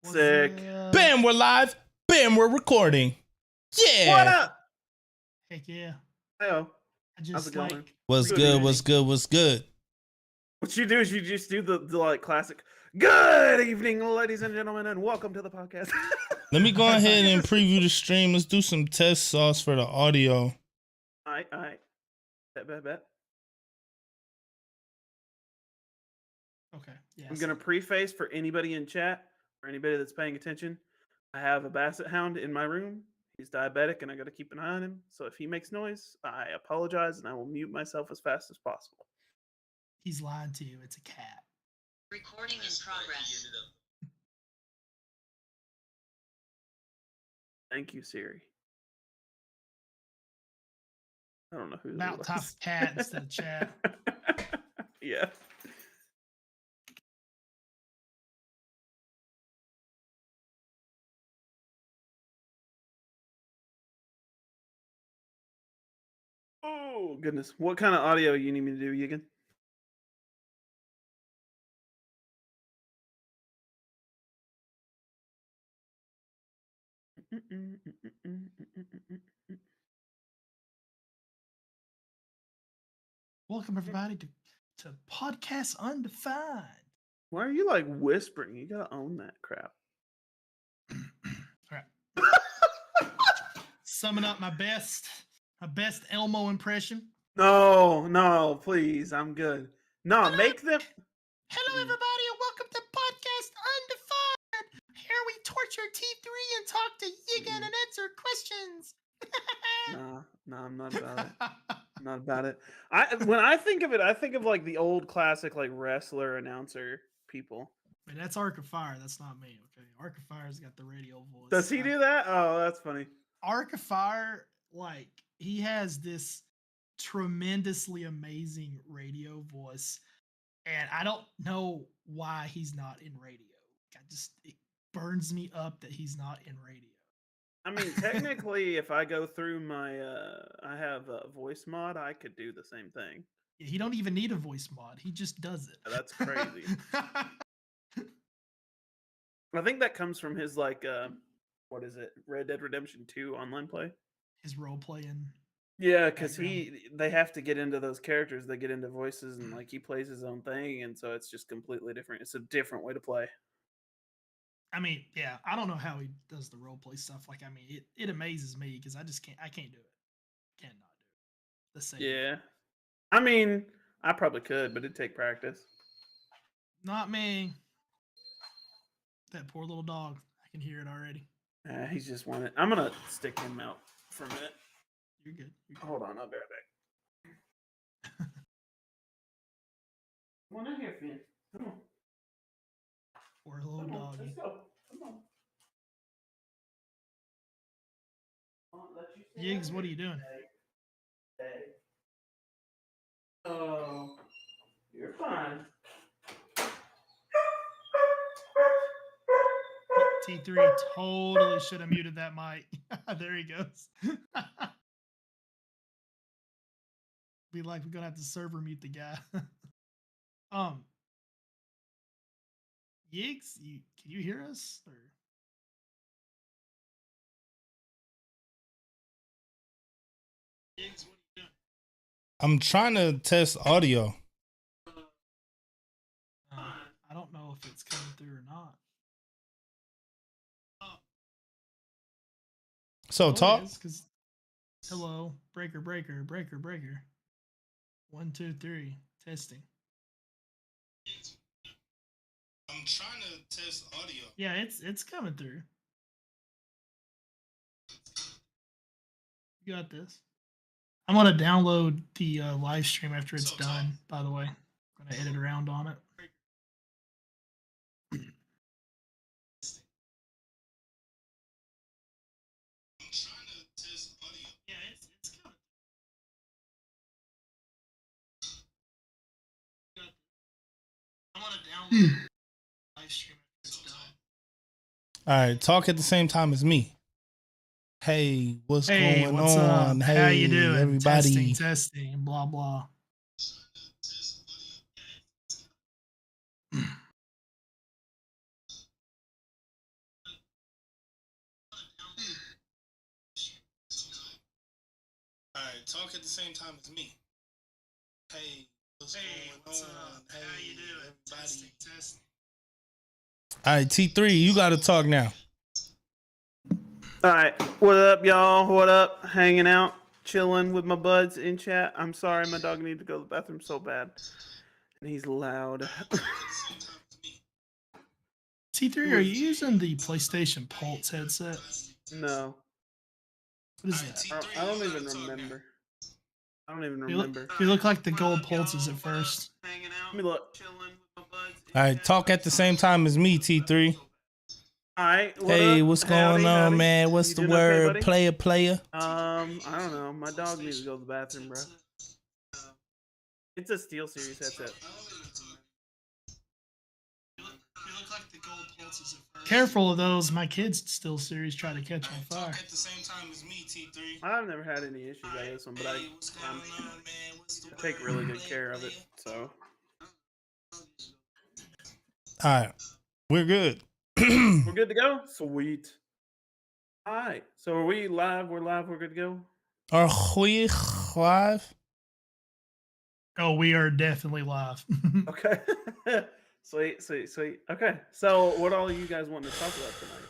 Sick. Bam, we're live. Bam, we're recording. Yeah. What up? Heck yeah. Heyo. I just going? like What's good? What's good? What's good? What you do is you just do the like classic. Good evening, ladies and gentlemen, and welcome to the podcast. Let me go ahead and preview the stream. Let's do some test sauce for the audio. All right. Bet. Okay. Yeah. I'm gonna preface for anybody in chat or anybody that's paying attention. I have a basset hound in my room. He's diabetic, and I got to keep an eye on him. So if he makes noise, I apologize, and I will mute myself as fast as possible. He's lying to you. It's a cat. Recording in progress. Thank you, Siri. I don't know who About type of cat instead of chat. Yeah. Oh goodness! What kind of audio you need me to do, Yigan? Welcome everybody to Podcast Undefined. Why are you like whispering? You gotta own that crap. All right. Summing up my best Elmo impression. No, please. I'm good. No, Hello. make them. Hello everybody and welcome to Podcast Undefined. Here we torture T3 and talk to Yigan and answer questions. No, I'm not about it. Not about it. When I think of it, I think of like the old classic like wrestler announcer people. Man, that's Arc of Fire. That's not me. Okay, Arc of Fire's got the radio voice. Does he do that? Oh, that's funny. Arc of Fire, like he has this tremendously amazing radio voice, and I don't know why he's not in radio. It burns me up that he's not in radio. I mean, technically, if I go through my, I have a voice mod, I could do the same thing. Yeah, he don't even need a voice mod. He just does it. That's crazy. I think that comes from his like, what is it? Red Dead Redemption 2 online play. His role playing. Yeah, because they have to get into those characters. They get into voices, and like he plays his own thing, and so it's just completely different. It's a different way to play. I mean, yeah, I don't know how he does the role play stuff. Like, I mean, it amazes me because I can't do it. Cannot do it. The same. Yeah. I mean, I probably could, but it'd take practice. Not me. That poor little dog. I can hear it already. He's just wanted. I'm gonna stick him out for a minute. You're good. Hold on, I'll be right back. Come on in here, Finn. Come on. Poor little doggy. Let's go. Come on. Yigs, what are you doing? Hey. Oh, you're fine. T3 totally should have muted that mic. There he goes. Be like we're gonna have to server mute the guy. Yigs, can you hear us? Or? Yigs, what are you doing? I'm trying to test audio. I don't know if it's coming through or not. So talk. Hello, breaker. 1, 2, 3, testing. I'm trying to test audio. Yeah, it's coming through. You got this. I'm gonna download the live stream after it's done. By the way, I'm gonna edit around on it. Yeah, it's coming. I'm gonna download live stream after it's done. All right, talk at the same time as me. Hey, what's going what's on? Up? Hey, how you doing? everybody. Testing, blah blah. All right, talk at the same time as me. Hey, what's going on? How you doing? Everybody. Testing. All right, T3, you got to talk now. All right, what up, y'all? What up? Hanging out, chilling with my buds in chat. I'm sorry, my dog needed to go to the bathroom so bad, and he's loud. T3, are you using the PlayStation Pulse headset? No, What is that? I don't even remember. I don't even You look, remember. you look like the gold pulses at first. Let me look. All right, talk at the same time as me, T3. All right. Hey, up? what's Howdy, going on, howdy. man? What's You the doing okay, word? buddy? Player. I don't know. My dog needs to go to the bathroom, bro. It's a Steel Series headset. Careful of those. My kids still series try to catch on fire. Talk at the same time as me, T3. I've never had any issues out of this one, but I take really good care of it. So All right, we're good. we're good to go. Sweet. All right. So are we live? We're live. We're good to go. Are we live? Oh, we are definitely live. Okay. Sweet. Okay. So what all you guys wanting to talk about tonight?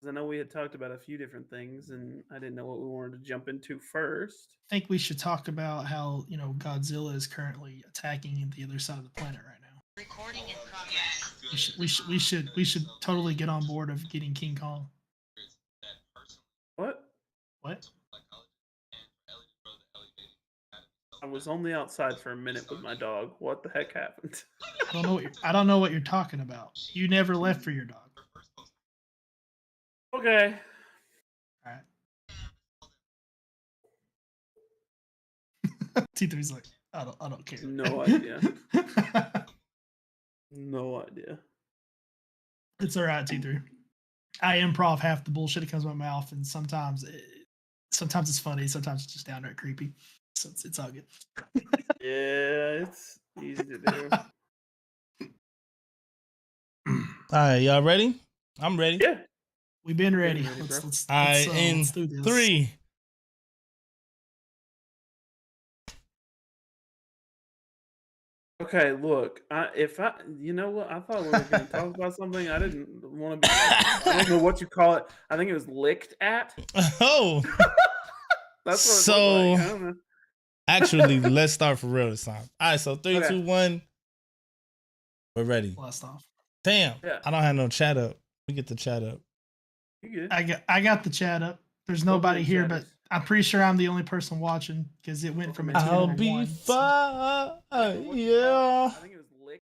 Because I know we had talked about a few different things, and I didn't know what we wanted to jump into first. I think we should talk about how Godzilla is currently attacking the other side of the planet right now. Recording in progress. We should totally get on board of getting King Kong. What? What? I was only outside for a minute with my dog. What the heck happened? I don't know what you're talking about. You never left for your dog. Okay. All right. T3's like, I don't care. No idea. No idea. It's all right, T3. I improv half the bullshit that comes out of my mouth, and sometimes it's funny, sometimes it's just downright creepy. So it's all good. Yeah, it's easy to do. All right, y'all ready? I'm ready. Yeah. We've been ready. ready, bro. Let's All right, in let's do this. 3. Okay, look. You know what? I thought we were going to talk about something. I didn't want to be. I don't know what you call it. I think it was licked at. Oh, That's what So- it looked like. I don't know. actually, let's start for real this time. All right, so 3, Okay. 2, 1. We're ready. Blast off. Damn, Yeah. I don't have no chat up. We get the chat up. You good? I got the chat up. There's Welcome nobody in, here, chatters. but I'm pretty sure I'm the only person watching because it went from a Welcome 2 in. to I'll be 1. fine. What you Yeah. call it? I think it was licked.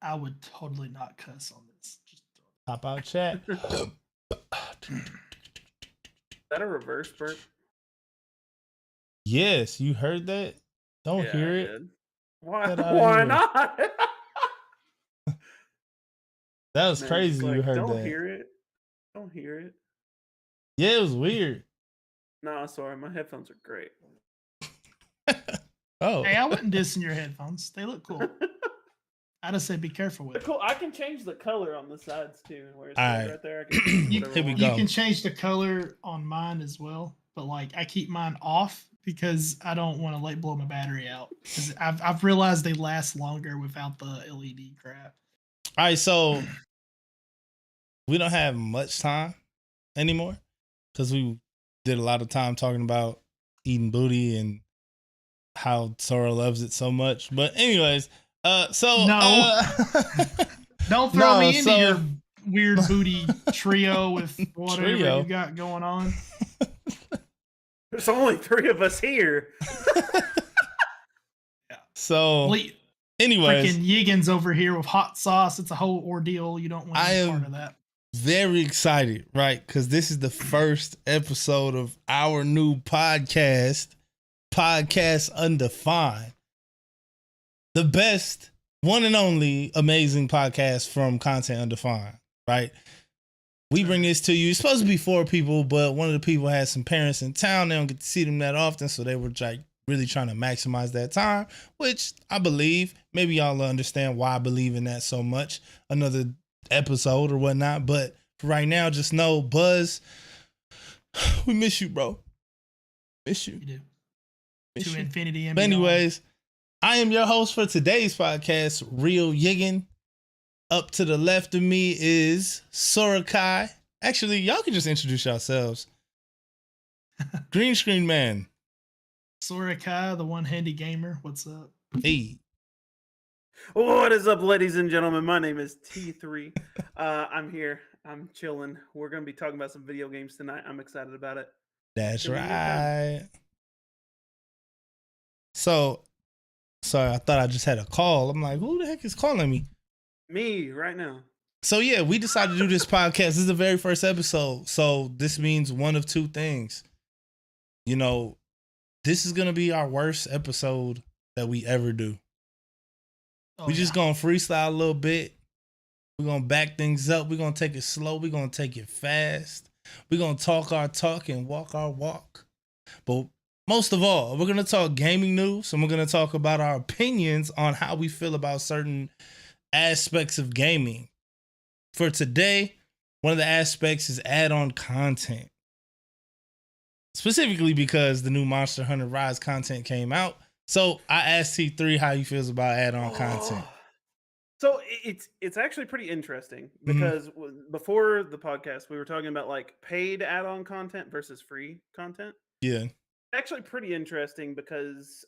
I would totally not cuss on this. Just Pop out chat. Is that a reverse burp? Yes, you heard that? Don't Yeah, hear I it. did. Why? Get outta Why here. not? That was Man, crazy. just You like, heard don't that. hear it. Don't hear it. Yeah, it was weird. No, sorry. My headphones are great. Oh, hey, I wasn't dissing your headphones. They look cool. I just said be careful with They're it. cool. I can change the color on the sides too. Where it's Alright. right there. I can change You- whatever Here we I want. go. You can change the color on mine as well, but like I keep mine off because I don't want to blow my battery out. Because I've realized they last longer without the LED crap. all right. So we don't have much time anymore because we did a lot of time talking about eating booty and how Sora loves it so much. But anyways, so No. Don't throw No, me into so- your weird booty trio with whatever Trio. you got going on. There's only 3 of us here. so Le- anyways, Freaking Yiggins over here with hot sauce. It's a whole ordeal. You don't want to I be part am- of that. very excited, right? Because this is the first episode of our new podcast Undefined. The best, one and only amazing podcast from Content Undefined, right? We bring this to you. It's supposed to be 4 people, but one of the people has some parents in town. They don't get to see them that often, so they were like really trying to maximize that time, which I believe. Maybe y'all will understand why I believe in that so much. Another episode or whatnot, but right now, just know, Buzz, we miss you, bro. Miss you. You do. Miss To you. infinity and But beyond. anyways, I am your host for today's podcast, Real Yiggin. Up to the left of me is Sorakai. Actually, y'all can just introduce yourselves. Green Screen Man. Sorakai, the one-handed gamer. What's up? Hey. What is up, ladies and gentlemen? My name is T3. I'm here. I'm chilling. We're going to be talking about some video games tonight. I'm excited about it. That's Give me your time. right. So, sorry, I thought I just had a call. I'm like, who the heck is calling me? Me, right now. So, yeah, we decided to do this podcast. This is the very first episode. So, this means one of two things. You know, this is going to be our worst episode that we ever do. Oh, We just going to freestyle a little bit. We're going to back things up. We're going to take it slow. We're going to take it fast. We're going to talk our talk and walk our walk. But most of all, we're going to talk gaming news, and we're going to talk about our opinions on how we feel about certain aspects of gaming. For today, one of the aspects is add-on content. Specifically because the new Monster Hunter Rise content came out. So I asked T3 how he feels about add-on content. So it's actually pretty interesting because before the podcast, we were talking about like paid add-on content versus free content. Yeah. Actually pretty interesting because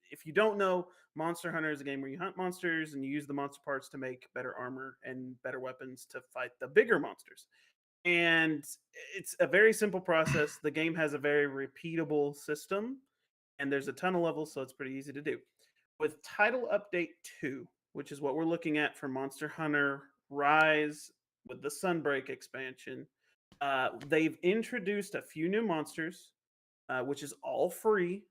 if you don't know, Monster Hunter is a game where you hunt monsters and you use the monster parts to make better armor and better weapons to fight the bigger monsters. And it's a very simple process. The game has a very repeatable system, and there's a ton of levels, so it's pretty easy to do. With Title Update 2, which is what we're looking at for Monster Hunter Rise with the Sunbreak expansion, they've introduced a few new monsters, which is all free.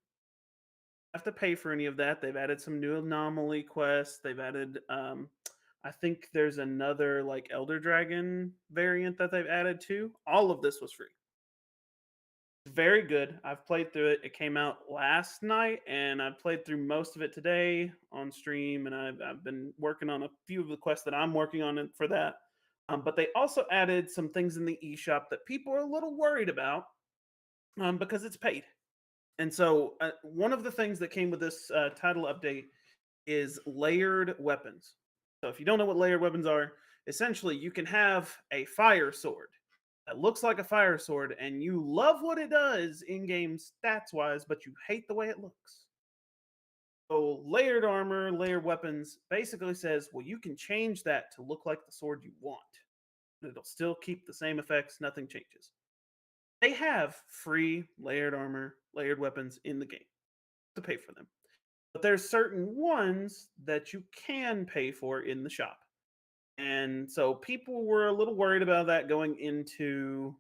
Have to pay for any of that. They've added some new anomaly quests. They've added, I think there's another like Elder Dragon variant that they've added too. All of this was free. Very good. I've played through it. It came out last night, and I've played through most of it today on stream. And I've been working on a few of the quests that I'm working on for that. But they also added some things in the eShop that people are a little worried about because it's paid. And so one of the things that came with this title update is layered weapons. So if you don't know what layered weapons are, essentially you can have a fire sword that looks like a fire sword and you love what it does in game stats wise, but you hate the way it looks. So layered armor, layered weapons basically says, well, you can change that to look like the sword you want. It'll still keep the same effects, nothing changes. They have free layered armor, layered weapons in the game to pay for them. But there's certain ones that you can pay for in the shop. And so people were a little worried about that going into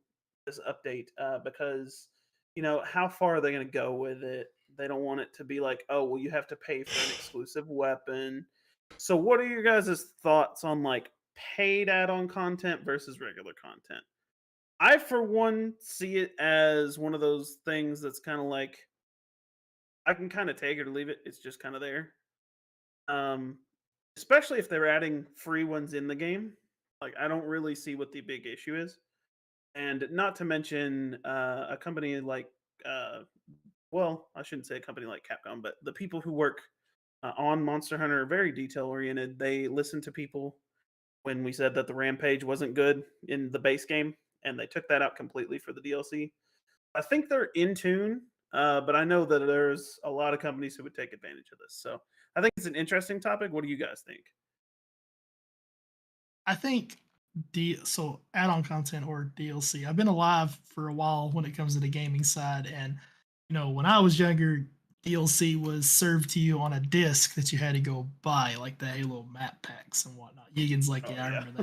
this update because, you know, how far are they going to go with it? They don't want it to be like, oh, well, you have to pay for an exclusive weapon. So what are your guys' thoughts on like paid add-on content versus regular content? I, for one, see it as one of those things that's kind of like, I can kind of take it or leave it. It's just kind of there. Especially if they're adding free ones in the game. Like, I don't really see what the big issue is. And not to mention a company like, well, I shouldn't say a company like Capcom, but the people who work on Monster Hunter are very detail oriented. They listen to people when we said that the Rampage wasn't good in the base game, and they took that out completely for the DLC. I think they're in tune, but I know that there's a lot of companies who would take advantage of this. So I think it's an interesting topic. What do you guys think? I think so add-on content or DLC. I've been alive for a while when it comes to the gaming side, and you know, when I was younger, DLC was served to you on a disc that you had to go buy, like the Halo map packs and whatnot. Yiggins like, Oh, yeah, I yeah. remember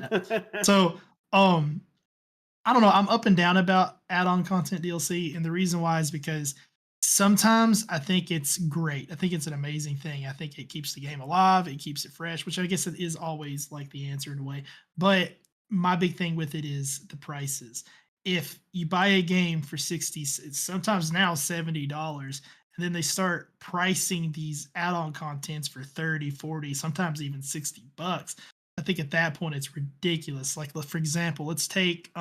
that. So, I don't know. I'm up and down about add-on content DLC, and the reason why is because sometimes I think it's great. I think it's an amazing thing. I think it keeps the game alive. It keeps it fresh, which I guess it is always like the answer in a way. But my big thing with it is the prices. If you buy a game for 60, it's sometimes now $70, and then they start pricing these add-on contents for 30, 40, sometimes even $60. I think think at that point it's ridiculous. Like, for example, let's take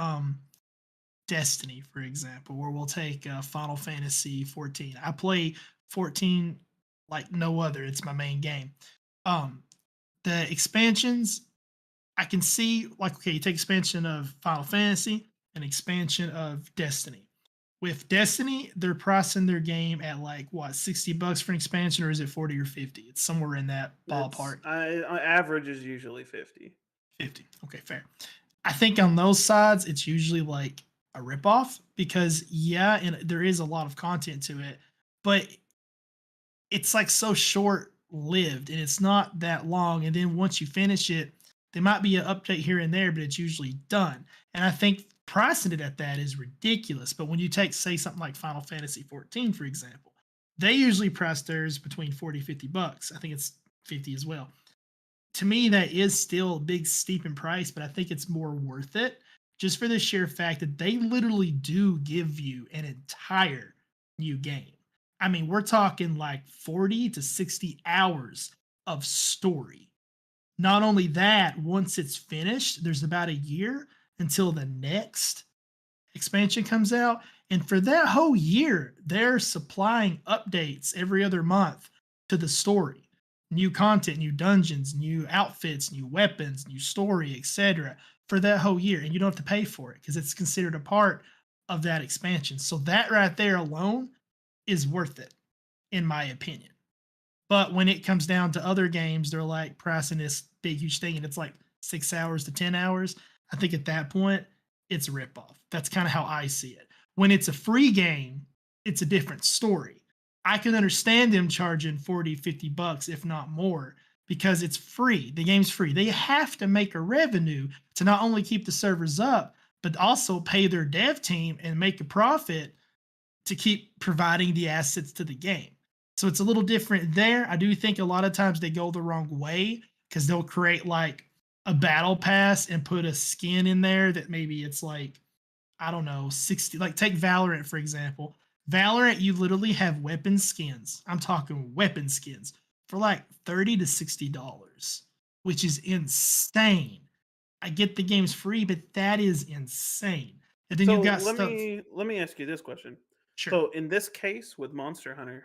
Destiny, for example, where we'll take Final Fantasy 14. I play 14 like no other. It's my main game. The expansions, I can see, like, okay, you take expansion of Final Fantasy and expansion of Destiny. With Destiny, they're pricing their game at like what, $60 for an expansion, or is it 40 or 50? It's somewhere in that ballpark. Average is usually 50. 50. Okay, fair. I think on those sides, it's usually like a ripoff because yeah, and there is a lot of content to it, but it's like so short lived and it's not that long. And then once you finish it, there might be an update here and there, but it's usually done. And I think pricing it at that is ridiculous. But when you take, say, something like Final Fantasy 14, for example, they usually price theirs between 40, $50. I think it's 50 as well. To me, that is still a big steep in price, but I think it's more worth it just for the sheer fact that they literally do give you an entire new game. I mean, we're talking like 40 to 60 hours of story. Not only that, once it's finished, there's about a year until the next expansion comes out. And for that whole year, they're supplying updates every other month to the story. New content, new dungeons, new outfits, new weapons, new story, etc. for that whole year. And you don't have to pay for it because it's considered a part of that expansion. So that right there alone is worth it, in my opinion. But when it comes down to other games, they're like pricing this big, huge thing, and it's like 6 hours to 10 hours. I think at that point, it's a ripoff. That's kind of how I see it. When it's a free game, it's a different story. I can understand them charging 40, $50, if not more, because it's free. The game's free. They have to make a revenue to not only keep the servers up, but also pay their dev team and make a profit to keep providing the assets to the game. So it's a little different there. I do think a lot of times they go the wrong way because they'll create like a battle pass and put a skin in there that maybe it's like, I don't know, 60. Like take Valorant, for example. Valorant, you literally have weapon skins. I'm talking weapon skins for like $30 to $60, which is insane. I get the game's free, but that is insane. And then So you've got let stuff. me ask you this question. Sure. So in this case with Monster Hunter,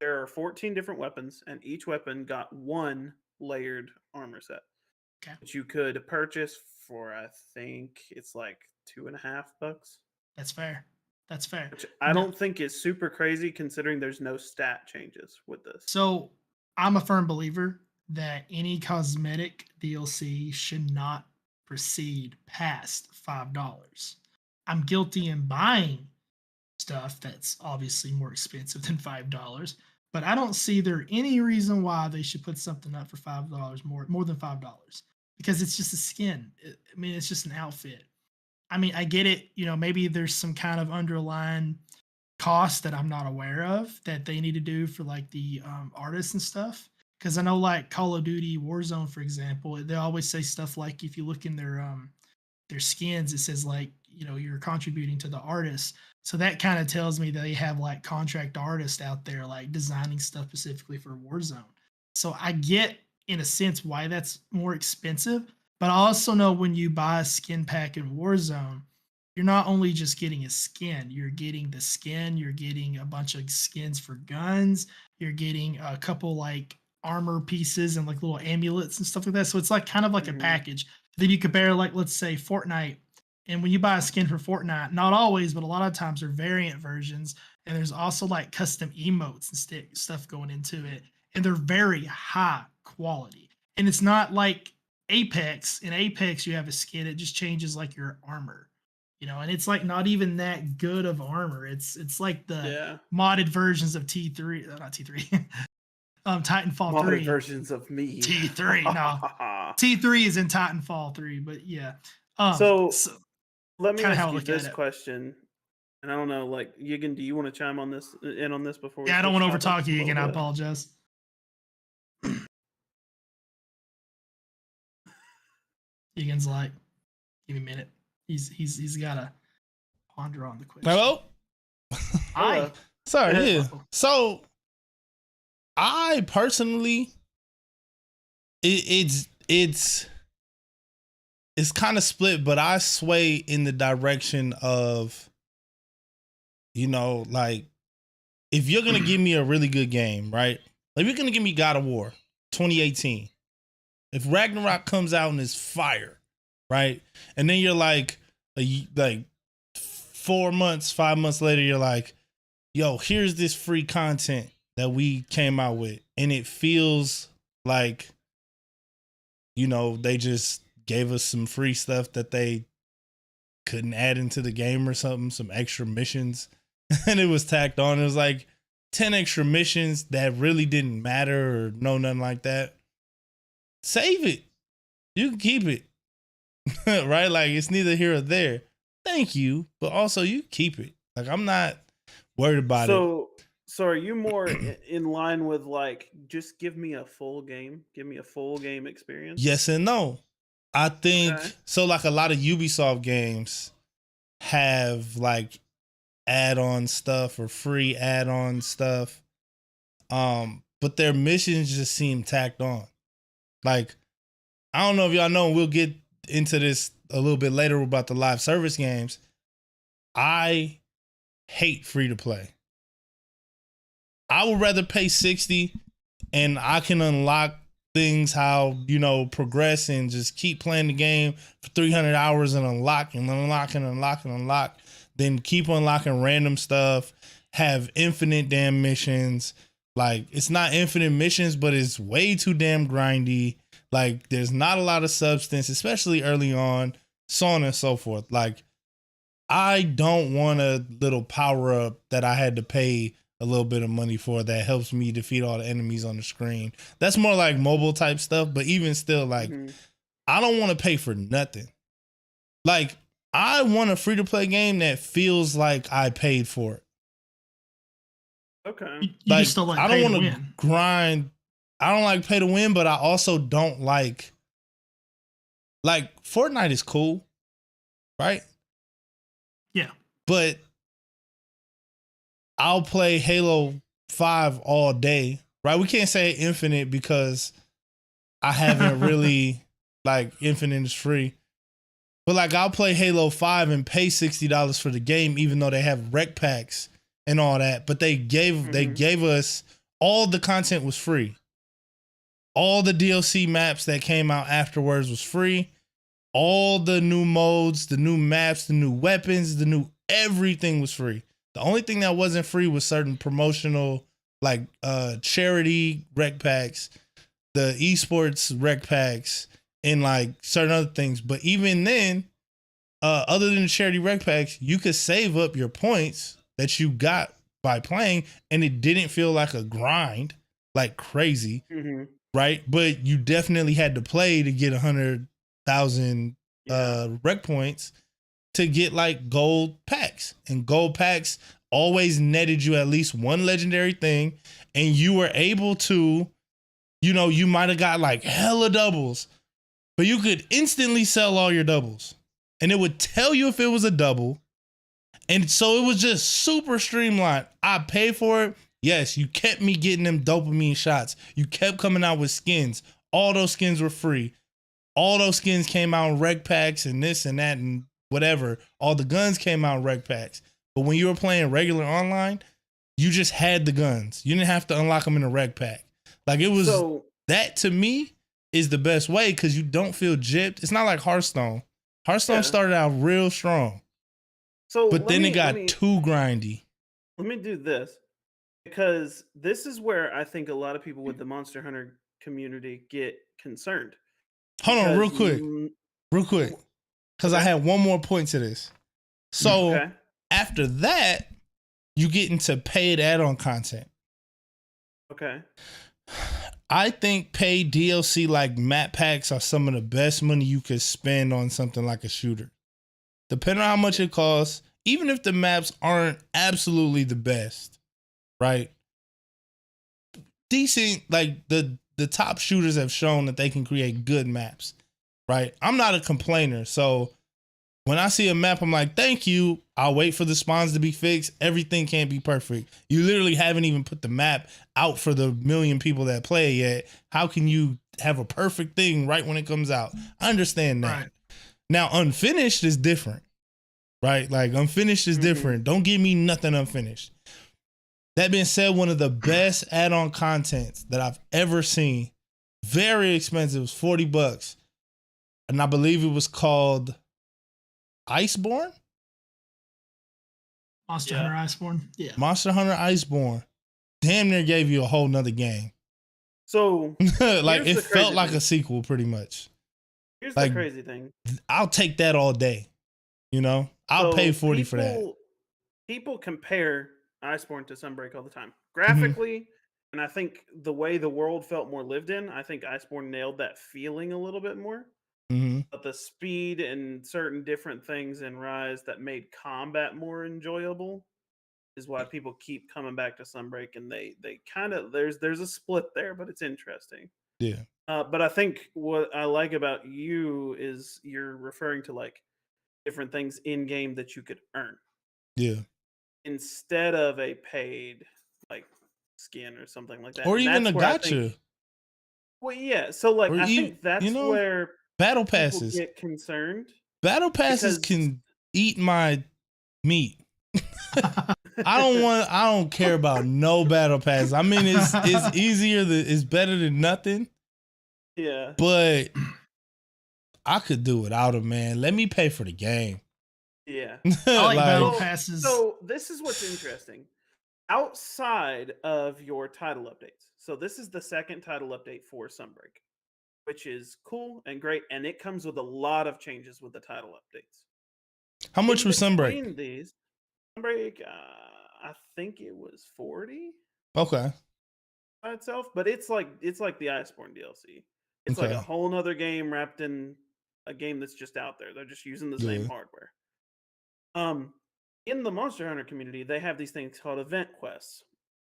there are 14 different weapons, and each weapon got one layered armor set, Okay. which you could purchase for, I think it's like $2.50. That's fair. That's fair. Which I No- don't think is super crazy considering there's no stat changes with this. So I'm a firm believer that any cosmetic DLC should not proceed past $5. I'm guilty in buying stuff that's obviously more expensive than $5, but I don't see there any reason why they should put something up for $5 more than $5 because it's just a skin. I mean, it's just an outfit. I mean, I get it. You know, maybe there's some kind of underlying cost that I'm not aware of that they need to do for like the artists and stuff. Because I know like Call of Duty Warzone, for example, they always say stuff like if you look in their skins, it says like, you know, you're contributing to the artist. So that kind of tells me they have like contract artists out there like designing stuff specifically for Warzone. So I get in a sense why that's more expensive, but I also know when you buy a skin pack in Warzone, you're not only just getting a skin, you're getting the skin, you're getting a bunch of skins for guns, you're getting a couple like armor pieces and like little amulets and stuff like that. So it's like kind of like a package. Then you compare like let's say Fortnite, and when you buy a skin for Fortnite, not always, but a lot of times they're variant versions, and there's also like custom emotes and stuff going into it, and they're very high quality. And it's not like Apex. In Apex, you have a skin; it just changes like your armor, you know, and it's like not even that good of armor. It's like the modded versions of T3, not T3, Titanfall Modded 3 versions of me. T3. No, T3 is in Titanfall 3, but yeah. So let me kinda how I ask you look at this it. question, and I don't know, like Yigan, do you want to chime on this in on this before? Yeah, I don't want to switch overtalk topics a you little again. I bit? apologize. Egan's like, give me a minute. He's got to ponder on the question. Hello? Hi. Sorry, yeah. So I personally, it's it's kind of split, but I sway in the direction of, like, if you're gonna give me a really good game, right? Like, you're gonna give me God of War 2018. If Ragnarok comes out and is fire, right? And then you're like 4 months, 5 months later, you're like, yo, here's this free content that we came out with. And it feels like, they just gave us some free stuff that they couldn't add into the game or something, some extra missions. And it was tacked on. It was like 10 extra missions that really didn't matter or nothing like that. Save it. You can keep it. Right? Like, it's neither here or there. Thank you. But also, you keep it. Like, I'm not worried about it. So are you more in line with, like, just give me a full game? Give me a full game experience? Yes and no. I think, Okay. so like a lot of Ubisoft games have like add-on stuff or free add-on stuff. But their missions just seem tacked on. Like, I don't know if y'all know, we'll get into this a little bit later about the live service games. I hate free to play. I would rather pay $60 and I can unlock things how, progress and just keep playing the game for 300 hours and unlock, then keep unlocking random stuff, have infinite damn missions. Like, it's not infinite missions, but it's way too damn grindy. Like, there's not a lot of substance, especially early on, so on and so forth. Like, I don't want a little power up that I had to pay a little bit of money for that helps me defeat all the enemies on the screen. That's more like mobile type stuff, but even still, like, I don't want to pay for nothing. Like, I want a free to play game that feels like I paid for it. Okay. You just don't like I don't want to grind. I don't like pay to win, but I also don't like Fortnite is cool, right? Yeah. But I'll play Halo 5 all day, right? We can't say infinite because I haven't really, like, infinite is free. But, like, I'll play Halo 5 and pay $60 for the game, even though they have rec packs and all that. But they gave us, all the content was free. All the DLC maps that came out afterwards was free. All the new modes, the new maps, the new weapons, everything was free. The only thing that wasn't free was certain promotional, like, charity rec packs, the esports rec packs, and like certain other things. But even then, other than the charity rec packs, you could save up your points that you got by playing, and it didn't feel like a grind like crazy, right? But you definitely had to play to get 100,000 rec points to get like gold packs, and gold packs always netted you at least one legendary thing, and you were able to, you might have got like hella doubles, but you could instantly sell all your doubles and it would tell you if it was a double. And so it was just super streamlined. I paid for it. Yes, you kept me getting them dopamine shots. You kept coming out with skins. All those skins were free. All those skins came out in rec packs and this and that and whatever. All the guns came out in rec packs. But when you were playing regular online, you just had the guns. You didn't have to unlock them in a rec pack. Like, it was, that to me is the best way because you don't feel gypped. It's not like Hearthstone. Hearthstone started out real strong. But then it got too grindy. Let me do this, because this is where I think a lot of people with the Monster Hunter community get concerned. Hold on, real quick. Because I had one more point to this. So after that, you get into paid add-on content. Okay. I think paid DLC like map packs are some of the best money you could spend on something like a shooter. Depending on how much it costs, even if the maps aren't absolutely the best, right? Decent, like the top shooters have shown that they can create good maps, right? I'm not a complainer, so When I see a map, I'm like, thank you. I'll wait for the spawns to be fixed. Everything can't be perfect. You literally haven't even put the map out for the million people that play it yet. How can you have a perfect thing right when it comes out? I understand that. Right. Now, unfinished is different, right? Like, unfinished is different. Don't give me nothing unfinished. That being said, one of the best add-on contents that I've ever seen, very expensive, it was $40. And I believe it was called Iceborne? Monster Hunter Iceborne. Yeah. Monster Hunter Iceborne. Damn near gave you a whole nother game. So like it felt like thing. a sequel pretty much. Here's like, the crazy thing. I'll take that all day. You know? I'll pay 40 for that. People compare Iceborne to Sunbreak all the time. Graphically, and I think the way the world felt more lived in, I think Iceborne nailed that feeling a little bit more. But the speed and certain different things in Rise that made combat more enjoyable is why people keep coming back to Sunbreak, and they kind of there's a split there, but it's interesting. Yeah. But I think what I like about you is you're referring to like different things in game that you could earn Yeah. instead of a paid like skin or something like that. Or And even that's a where I gotcha. think, well, yeah. So like Or I you think that's know, where battle people passes. get concerned. Battle passes Because can eat my meat. I don't care about no battle pass. I mean, it's easier. It's better than nothing. Yeah. But I could do without them, man. Let me pay for the game. Yeah. I like battle Well, passes. So this is what's interesting. Outside of your title updates. So this is the second title update for Sunbreak, which is cool and great, and it comes with a lot of changes with the title updates. How much was Sunbreak? Between these, Sunbreak, I think it was 40 Okay. by itself, but it's like the Iceborne DLC. It's like a whole nother game wrapped in a game that's just out there. They're just using the same hardware. In the Monster Hunter community, they have these things called event quests,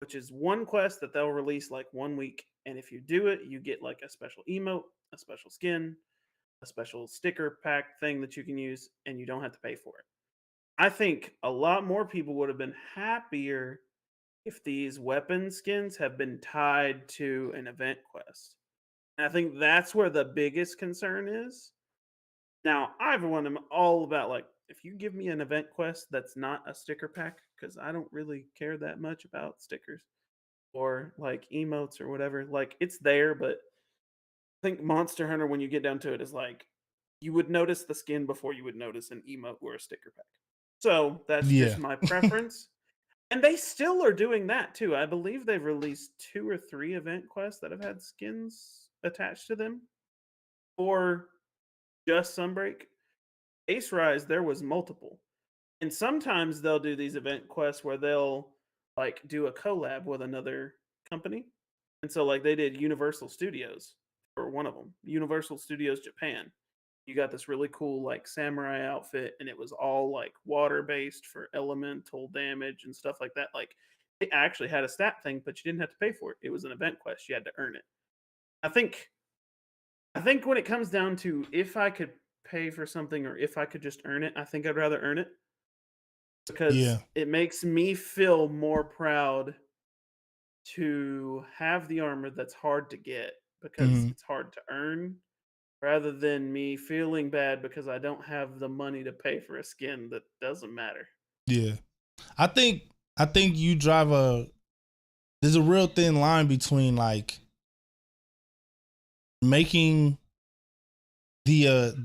which is one quest that they'll release like 1 week, and if you do it, you get like a special emote, a special skin, a special sticker pack thing that you can use, and you don't have to pay for it. I think a lot more people would have been happier if these weapon skins have been tied to an event quest. And I think that's where the biggest concern is. Now, I'm all about like if you give me an event quest that's not a sticker pack, because I don't really care that much about stickers or like emotes or whatever. Like it's there, but I think Monster Hunter, when you get down to it, is like you would notice the skin before you would notice an emote or a sticker pack. So that's just my preference. And they still are doing that too. I believe they've released 2 or 3 event quests that have had skins attached to them. Or just Sunbreak. Ace Rise, there was multiple. And sometimes they'll do these event quests where they'll like do a collab with another company. And so like they did Universal Studios for one of them. Universal Studios Japan. You got this really cool like samurai outfit, and it was all like water based for elemental damage and stuff like that. Like it actually had a stat thing, but you didn't have to pay for it. It was an event quest. You had to earn it. I think when it comes down to if I could pay for something or if I could just earn it, I think I'd rather earn it because it makes me feel more proud to have the armor that's hard to get because it's hard to earn rather than me feeling bad because I don't have the money to pay for a skin that doesn't matter. Yeah. I think you drive there's a real thin line between like making the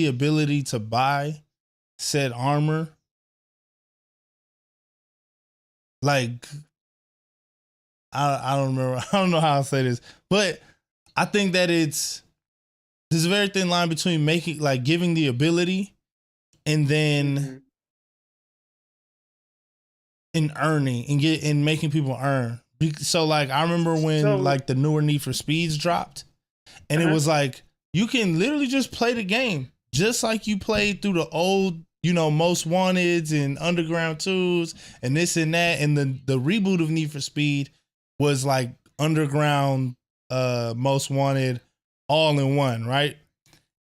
ability to buy said armor like I don't remember. I don't know how to say this, but I think that there's a very thin line between making like giving the ability and then in earning and making people earn. So like I remember when like the newer Need for Speeds dropped, and it was like you can literally just play the game just like you played through the old, Most Wanteds and Underground 2s and this and that. And the reboot of Need for Speed was like Underground, Most Wanted, all in one, right?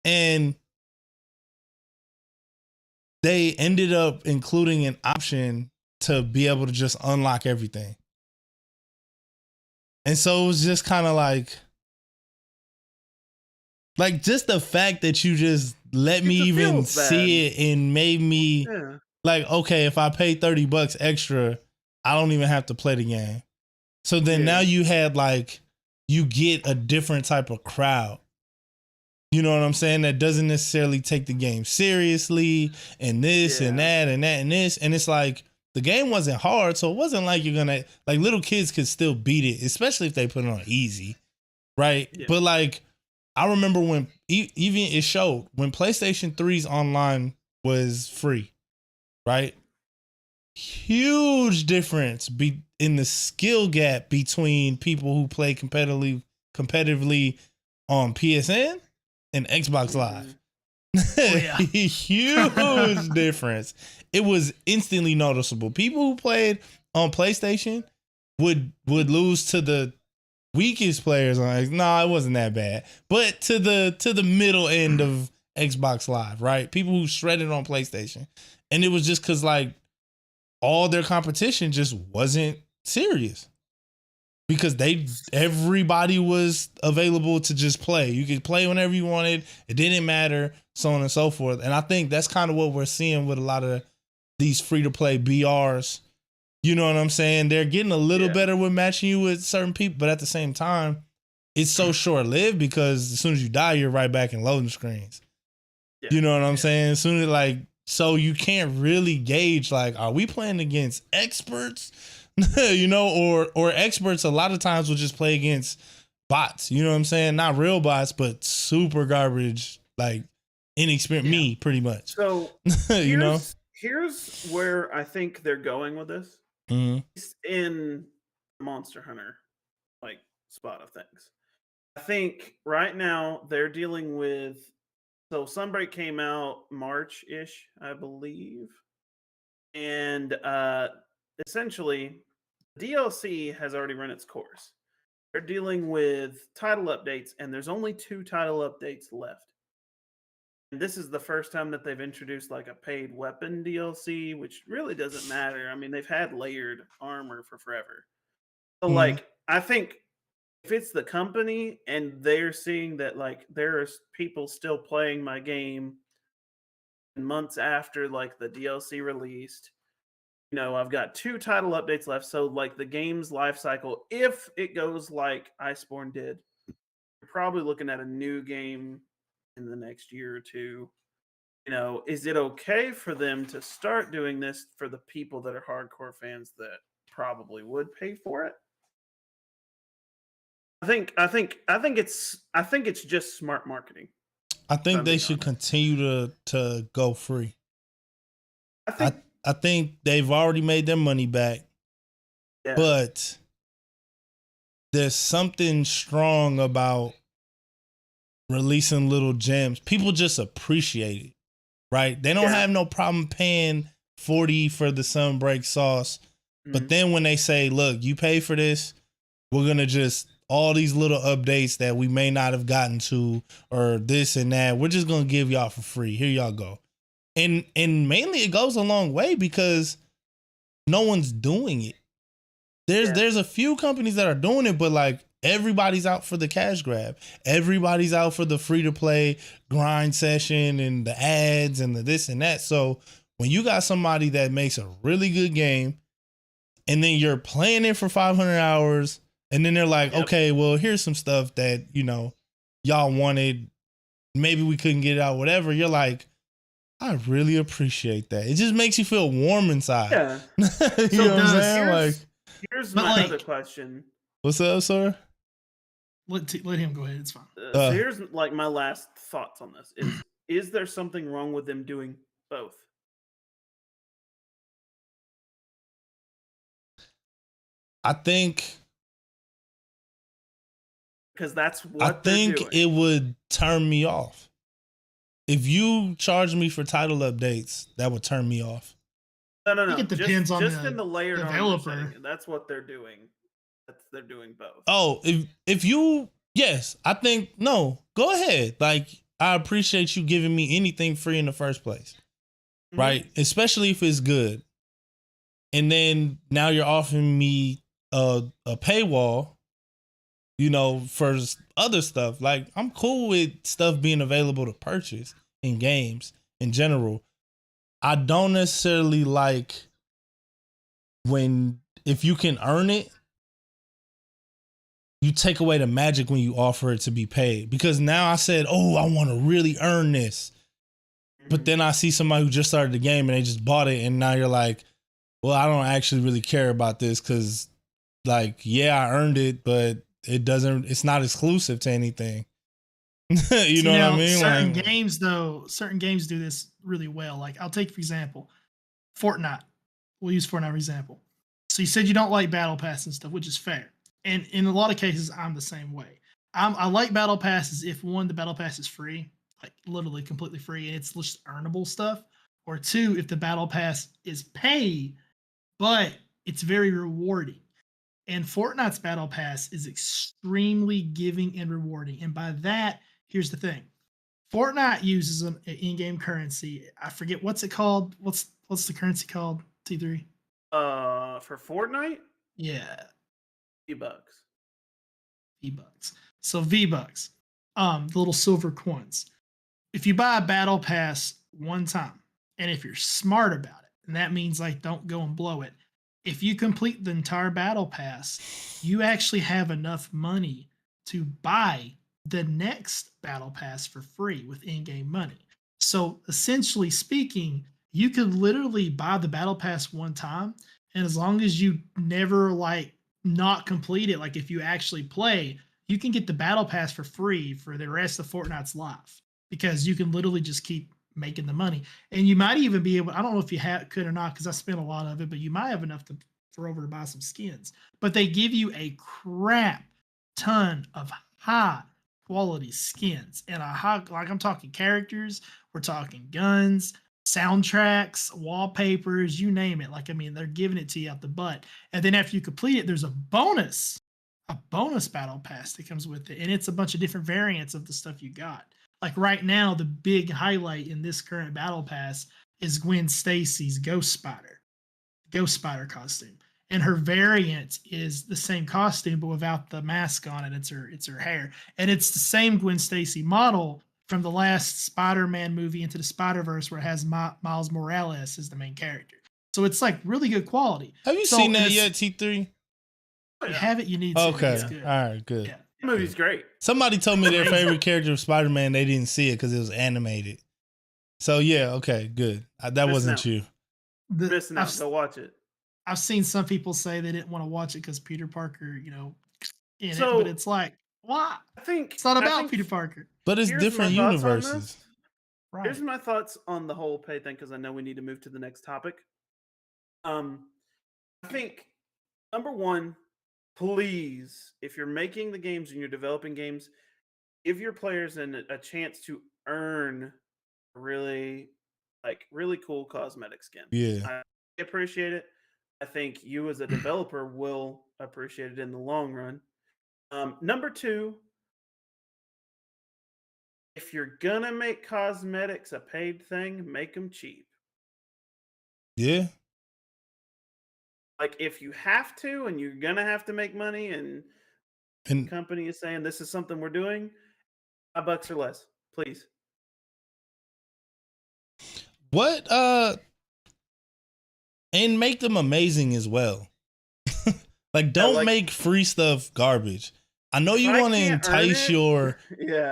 And they ended up including an option to be able to just unlock everything. And so it was just kind of like just the fact that you just let me even see it and made me like, okay, if I pay $30 extra, I don't even have to play the game. So then now you had like, you get a different type of crowd. You know what I'm saying? That doesn't necessarily take the game seriously and this and that and that and this. And it's like, the game wasn't hard. So it wasn't like you're going to, like, little kids could still beat it, especially if they put it on easy. Right. Yeah. But like, I remember when even it showed when PlayStation 3's online was free. Right. Huge difference in the skill gap between people who play competitively on PSN and Xbox Live. Huge difference. It was instantly noticeable. People who played on PlayStation would lose to the weakest players on Xbox. No, it wasn't that bad. But to the middle end of Xbox Live, right? People who shredded on PlayStation. And it was just because like all their competition just wasn't serious. Because everybody was available to just play. You could play whenever you wanted. It didn't matter, so on and so forth. And I think that's kind of what we're seeing with a lot of these free-to-play BRs. You know what I'm saying? They're getting a little better with matching you with certain people, but at the same time, it's so short-lived because as soon as you die, you're right back in loading screens. Yeah. You know what I'm saying? As soon as so you can't really gauge, like, are we playing against experts? You know, or experts a lot of times will just play against bots. You know what I'm saying? Not real bots, but super garbage, like inexperienced me, pretty much. So you know, here's where I think they're going with this. Mm-hmm. It's in Monster Hunter like spot of things. I think right now they're dealing with. So Sunbreak came out March-ish, I believe, and essentially. DLC has already run its course. They're dealing with title updates, and there's only 2 title updates left. And this is the first time that they've introduced like a paid weapon DLC, which really doesn't matter. I mean, they've had layered armor for forever. So, like, I think if it's the company and they're seeing that like there are people still playing my game months after like the DLC released. You know, I've got 2 title updates left. So, like, the game's life cycle, if it goes like Iceborne did, you're probably looking at a new game in the next year or 2. You know, is it okay for them to start doing this for the people that are hardcore fans that probably would pay for it? I think it's just smart marketing. I think they should continue to go free. I think they've already made their money back, but there's something strong about releasing little gems. People just appreciate it, right? They don't have no problem paying $40 for the Sunbreak sauce, but then when they say, look, you pay for this, we're going to just, all these little updates that we may not have gotten to or this and that, we're just going to give y'all for free. Here y'all go. And mainly it goes a long way because no one's doing it. There's a few companies that are doing it, but like everybody's out for the cash grab. Everybody's out for the free to play grind session and the ads and the this and that. So when you got somebody that makes a really good game and then you're playing it for 500 hours and then they're like, okay, well, here's some stuff that, you know, y'all wanted. Maybe we couldn't get it out, whatever. You're like, I really appreciate that. It just makes you feel warm inside. Yeah. You know what I'm saying? Here's my other question. What's up, sir? Let him go ahead. It's fine. So here's like my last thoughts on this. Is there something wrong with them doing both? I think because that's what I think it would turn me off. If you charge me for title updates, that would turn me off. No. I think it depends on just the in the layered developer. That's what they're doing. They're doing both. Oh, if you, yes, I think no. Go ahead. Like, I appreciate you giving me anything free in the first place. right? Especially if it's good. And then now you're offering me a paywall, you know, for other stuff. Like, I'm cool with stuff being available to purchase in games in general. I don't necessarily like when, if you can earn it, you take away the magic when you offer it to be paid. Because now I said, oh, I want to really earn this. But then I see somebody who just started the game and they just bought it. And now you're like, well, I don't actually really care about this because, like, yeah, I earned it, but it's not exclusive to anything. You know what I mean? Certain games, though, certain games do this really well. Like, I'll take, for example, Fortnite. We'll use Fortnite for example. So you said you don't like Battle Pass and stuff, which is fair. And in a lot of cases, I'm the same way. I like Battle Passes if, one, the Battle Pass is free, like literally completely free, and it's just earnable stuff. Or two, if the Battle Pass is paid, but it's very rewarding. And Fortnite's Battle Pass is extremely giving and rewarding. And by that, here's the thing. Fortnite uses an in-game currency. I forget what's it called. What's the currency called, T3? For Fortnite? Yeah. V-Bucks. V-Bucks. So V-Bucks. The little silver coins. If you buy a battle pass one time, and if you're smart about it, and that means like don't go and blow it, if you complete the entire battle pass, you actually have enough money to buy the next battle pass for free with in-game money. So essentially speaking, you could literally buy the battle pass one time, and as long as you never like not complete it, like if you actually play, you can get the battle pass for free for the rest of Fortnite's life because you can literally just keep making the money. And you might even be able, I don't know if you could or not because I spent a lot of it, but you might have enough to throw over to buy some skins. But they give you a crap ton of high quality skins and a high, like I'm talking characters, we're talking guns, soundtracks, wallpapers, you name it. Like, I mean, they're giving it to you out the butt. And then after you complete it, there's a bonus battle pass that comes with it. And it's a bunch of different variants of the stuff you got. Like right now, the big highlight in this current battle pass is Gwen Stacy's Ghost Spider costume. And her variant is the same costume, but without the mask on it. It's her hair. And it's the same Gwen Stacy model from the last Spider-Man movie Into the Spider-Verse, where it has Miles Morales as the main character. So it's like really good quality. Have you seen that yet, T3? If you have it, you need to. Okay. It's good. All right, good. Yeah. The movie's great. Somebody told me their favorite character of Spider-Man, they didn't see it because it was animated. So yeah, okay, good. That wasn't you. Missing out. Go watch it. I've seen some people say they didn't want to watch it because Peter Parker, in it, but it's like, why? I think it's not about Peter Parker. But it's different universes. Right. Here's my thoughts on the whole pay thing, because I know we need to move to the next topic. I think, number one, please, if you're making the games and you're developing games, give your players a chance to earn really cool cosmetic skin. Yeah. I appreciate it. I think you as a developer will appreciate it in the long run. Number two, if you're gonna make cosmetics a paid thing, make them cheap. Yeah. Like if you have to and you're gonna have to make money and the company is saying this is something we're doing, $5 or less, please. What and make them amazing as well. Like don't make free stuff garbage. I know you want to entice your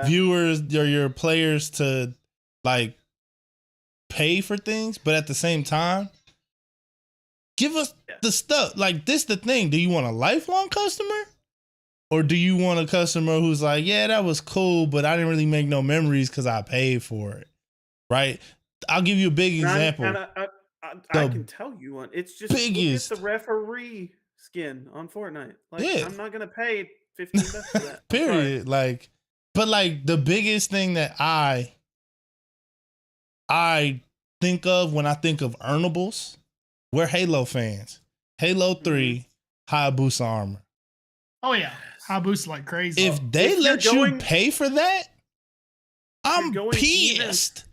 viewers or your players to like pay for things, but at the same time, give us the stuff. Like this the thing. Do you want a lifelong customer? Or do you want a customer who's like, yeah, that was cool, but I didn't really make no memories because I paid for it. Right? I'll give you a big example. I can tell you one. It's just biggest. Look at the referee skin on Fortnite. Like I'm not gonna pay $15 for that. Period. Like, but like the biggest thing that I think of when I think of earnables, we're Halo fans. Halo 3, Hayabusa armor. Oh yeah, Hayabusa like crazy. If they let you pay for that, I'm pissed.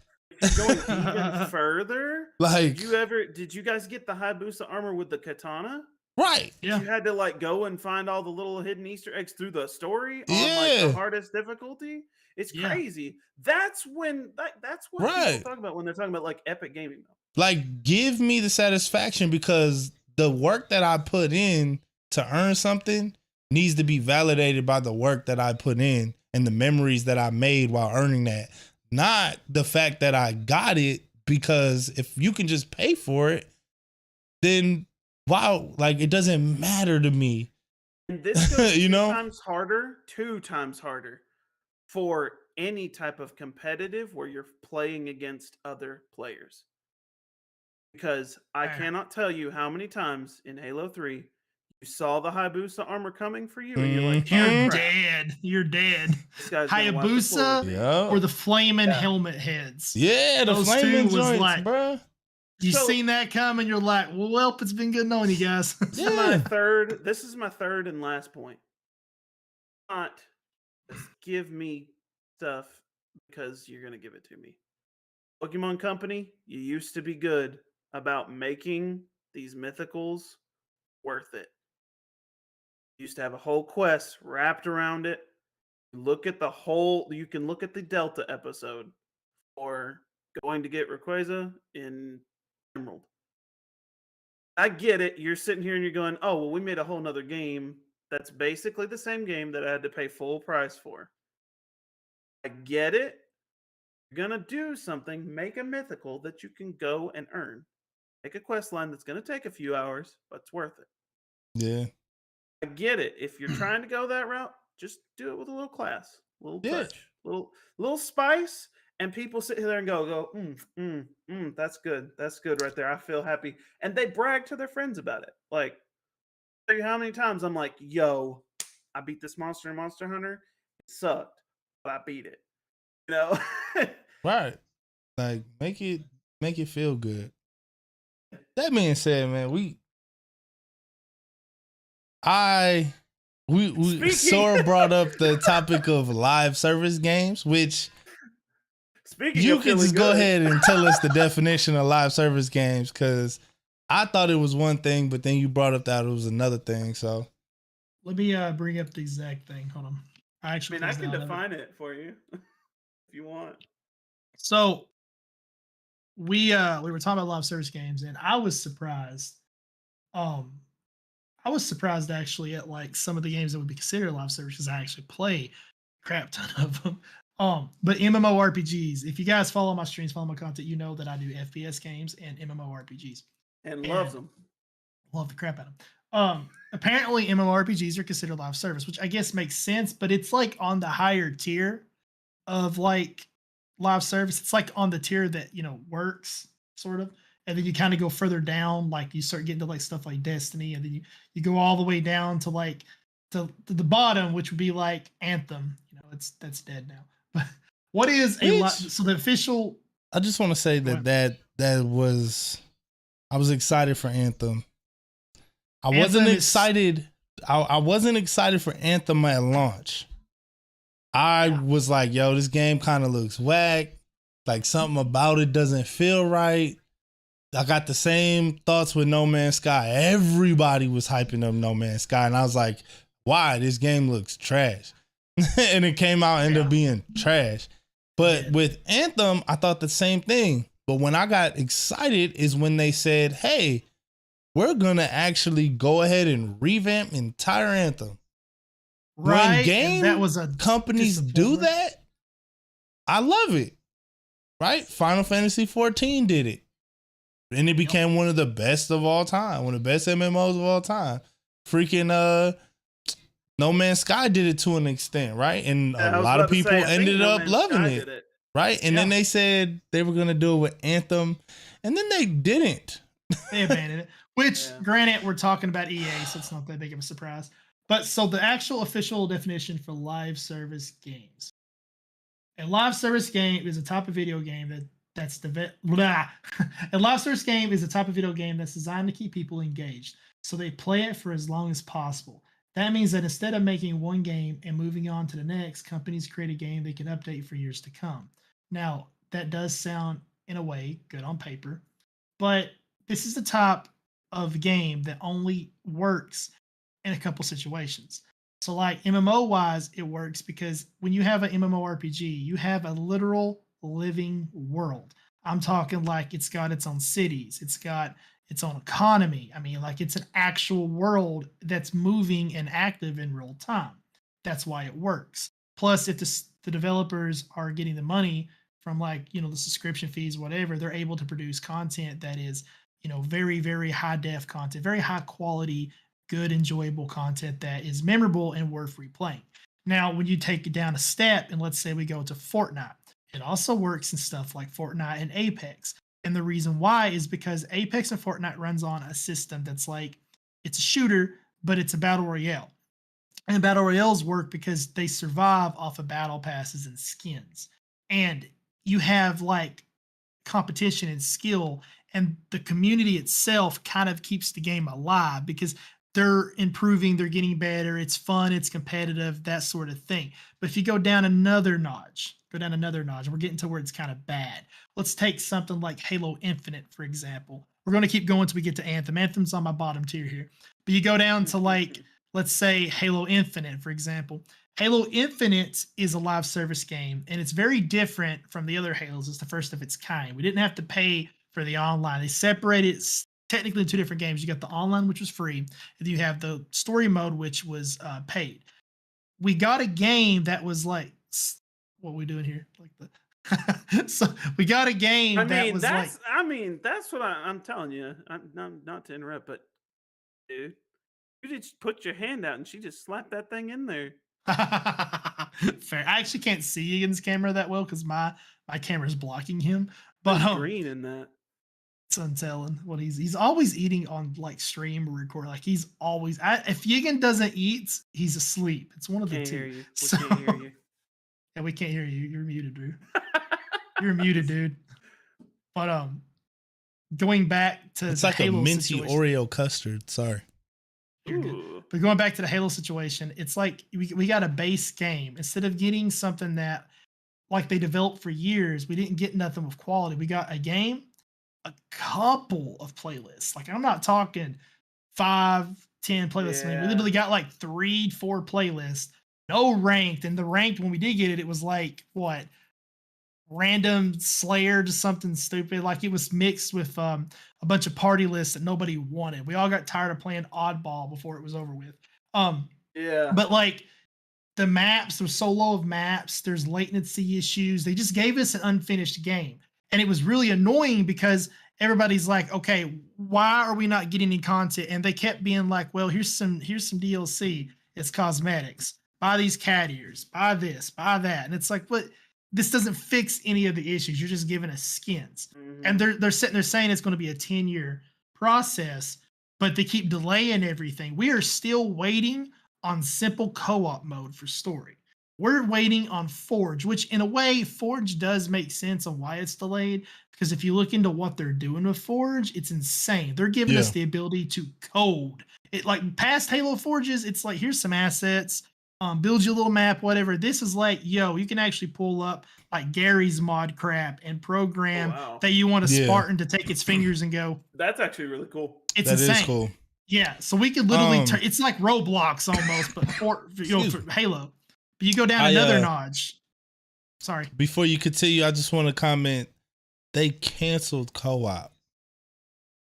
Going even further, Like, did you guys get the Hayabusa armor with the katana? right. Yeah. You had to like go and find all the little hidden Easter eggs through the story on like the Yeah. hardest difficulty. It's Yeah. crazy. That's when that's what people Right. talk about when they're talking about like epic gaming though. Like, give me the satisfaction, because the work that I put in to earn something needs to be validated by the work that I put in and the memories that I made while earning that. Not the fact that I got it, because if you can just pay for it, then wow, like, it doesn't matter to me. And this goes You know? two times harder for any type of competitive where you're playing against other players. Because I Fair. cannot tell you how many times in Halo 3 you saw the Hayabusa armor coming for you and you're like, Mhm. oh, You're crap, dead. You're dead. this guy's gonna wipe the floor with Hayabusa me. Yeah. or the flaming Yeah. helmet heads. Yeah, the Those flaming two was joints, like- bruh. You So- seen that coming? You're like, well, it's been good knowing you guys. This is my Yeah. third and last point. Not just give me stuff because you're gonna give it to me. Pokemon Company, you used to be good about making these mythicals worth it. You used to have a whole quest wrapped around it. You can look at the Delta episode or going to get Rayquaza in Emerald. I get it. You're sitting here and you're going, oh, well, we made a whole nother game that's basically the same game that I had to pay full price for. I get it. You're going to do something, make a mythical that you can go and earn. Make a quest line that's going to take a few hours, but it's worth it. Yeah. I get it. If you're trying to go that route, just do it with a little class, a little Yeah. touch, little spice, and people sit there and go, that's good. That's good right there. I feel happy. And they brag to their friends about it. Like, tell you how many times I'm like, yo, I beat this monster in Monster Hunter. It sucked, but I beat it. You know? Right. Like, make it feel good. That being said, man, we Speaking- Sora brought up the topic of live service games, which Speaking you of can feeling just go good, ahead and tell us the definition of live service games, because I thought it was one thing, but then you brought up that it was another thing. So Let me bring up the exact thing. Hold on. I I actually mean, I closed can out of it. define it for you if you want. So we were talking about live service games, and I was surprised. I was surprised actually at like some of the games that would be considered live service, because I actually play a crap ton of them. But MMORPGs, if you guys follow my streams, follow my content, you know that I do FPS games and MMORPGs. And loves them. Love the crap out of them. Apparently MMORPGs are considered live service, which I guess makes sense, but it's like on the higher tier of like live service. It's like on the tier that, you know, works sort of. And then you kind of go further down, like you start getting to like stuff like Destiny, and then you go all the way down to like to the bottom, which would be like Anthem. You know, that's dead now. But what is so the official? I just want to say that was, I was excited for Anthem. I wasn't excited. I wasn't excited for Anthem at launch. I was like, yo, this game kind of looks whack. Like, something about it doesn't feel right. I got the same thoughts with No Man's Sky. Everybody was hyping up No Man's Sky, and I was like, why? This game looks trash. And it came out, ended up being trash. But with Anthem, I thought the same thing. But when I got excited is when they said, hey, we're going to actually go ahead and revamp entire Anthem. Right. When game that was a companies do that, I love it. Right? Final Fantasy 14 did it. And it became one of the best of all time. One of the best MMOs of all time. Freaking No Man's Sky did it to an extent, right? And a lot of people ended up loving it. Right? And then they said they were going to do it with Anthem. And then they didn't. They abandoned it. Which, granted, we're talking about EA, so it's not that big of a surprise. But so the actual official definition for live service games. A live service game is a type of video game a live service game is a type of video game that's designed to keep people engaged, so they play it for as long as possible. That means that instead of making one game and moving on to the next, companies create a game they can update for years to come. Now, that does sound in a way, good on paper. But this is the type of game that only works in a couple situations. So, like MMO wise, it works because when you have an MMORPG, you have a literal living world. I'm talking like it's got its own cities, it's got its own economy. I mean, like it's an actual world that's moving and active in real time. That's why it works. Plus, if the developers are getting the money from like, the subscription fees, whatever, they're able to produce content that is, very, very high def content, very high quality, good, enjoyable content that is memorable and worth replaying. Now, when you take it down a step and let's say we go to Fortnite, it also works in stuff like Fortnite and Apex. And the reason why is because Apex and Fortnite runs on a system that's like, it's a shooter, but it's a battle royale. And battle royales work because they survive off of battle passes and skins. And you have like competition and skill, and the community itself kind of keeps the game alive because they're improving, they're getting better, it's fun, it's competitive, that sort of thing. But if you go down another notch, we're getting to where it's kind of bad. Let's take something like Halo Infinite, for example. We're going to keep going until we get to Anthem. Anthem's on my bottom tier here. But you go down to like, let's say Halo Infinite, for example. Halo Infinite is a live service game, and it's very different from the other Halos. It's the first of its kind. We didn't have to pay for the online. They separated technically two different games. You got the online, which was free, and then you have the story mode, which was paid. We got a game that was like, what are we doing here? Like the so we got a game that was that's what I'm telling you. Not to interrupt, but dude, you just put your hand out and she just slapped that thing in there. Fair. I actually can't see Ian's camera that well because my camera's blocking him. But green in that. It's untelling what he's always eating on like stream or record. Like he's always if Yigan doesn't eat, he's asleep. It's one of the two. Can't hear you. Yeah, we can't hear you. You're muted, Drew. You're muted, dude. But going back to it's the like Halo a minty situation, Oreo custard. Sorry. You're good. But going back to the Halo situation, it's like we got a base game. Instead of getting something that like they developed for years, we didn't get nothing with quality. We got a game, a couple of playlists. Like I'm not talking 5, 10 playlists. I mean, we literally got like 3, 4 playlists, no ranked. And the ranked, when we did get it was like what? Random Slayer to something stupid. Like it was mixed with a bunch of party lists that nobody wanted. We all got tired of playing oddball before it was over with. But like the maps, there was so low of maps, there's latency issues. They just gave us an unfinished game. And it was really annoying because everybody's like, okay, why are we not getting any content? And they kept being like, well, here's some DLC. It's cosmetics. Buy these cat ears, buy this, buy that. And it's like, what? This doesn't fix any of the issues. You're just giving us skins. Mm-hmm. And they're sitting there saying it's going to be a 10-year process, but they keep delaying everything. We are still waiting on simple co-op mode for story. We're waiting on Forge, which in a way, Forge does make sense on why it's delayed. Because if you look into what they're doing with Forge, it's insane. They're giving us the ability to code. It like past Halo Forges, it's like, here's some assets. Build you a little map, whatever. This is like, you can actually pull up like Gary's mod crap and program that you want a Spartan to take its fingers and go. That's actually really cool. It's insane. Is cool. Yeah, so we could literally turn. It's like Roblox almost, but for Halo. But you go down another notch. Sorry. Before you continue, I just want to comment. They canceled co-op.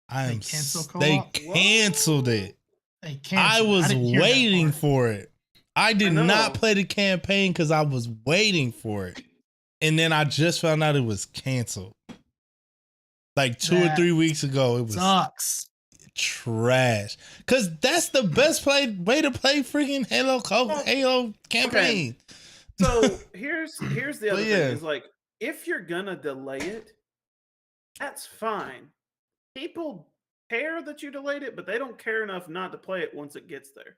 They canceled it. I was waiting for it. I did not play the campaign because I was waiting for it. And then I just found out it was canceled. Like 2 or 3 weeks ago. It was trash. Because that's the best way to play freaking Halo campaign. Okay. So here's the other thing. Is like, if you're going to delay it, that's fine. People care that you delayed it, but they don't care enough not to play it once it gets there.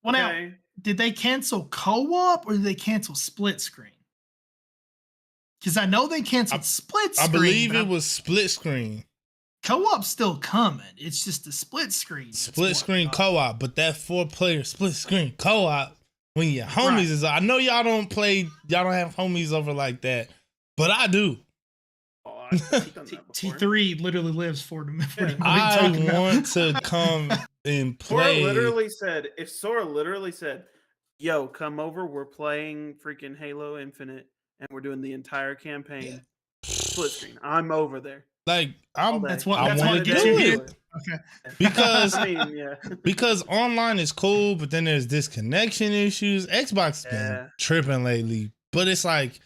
Well, now, did they cancel co-op or did they cancel split screen? Because I know they canceled split screen. I believe it was split screen. Co-op's still coming. It's just the split screen. Split screen co-op, but that 4-player split screen co-op when your homies is. I know y'all don't have homies over like that, but I do. I've done that before. T3 literally lives for what are you I talking about? want to come and Sora play. literally said, if Sora literally said, "Yo, come over, we're playing freaking Halo Infinite, and we're doing the entire campaign split screen," I'm over there. Like All I'm, day. That's what I that's want what to gets do you it here. Okay. because I mean, yeah. because online is cool, but then there's disconnection issues. Xbox has been Yeah. tripping lately, but it's like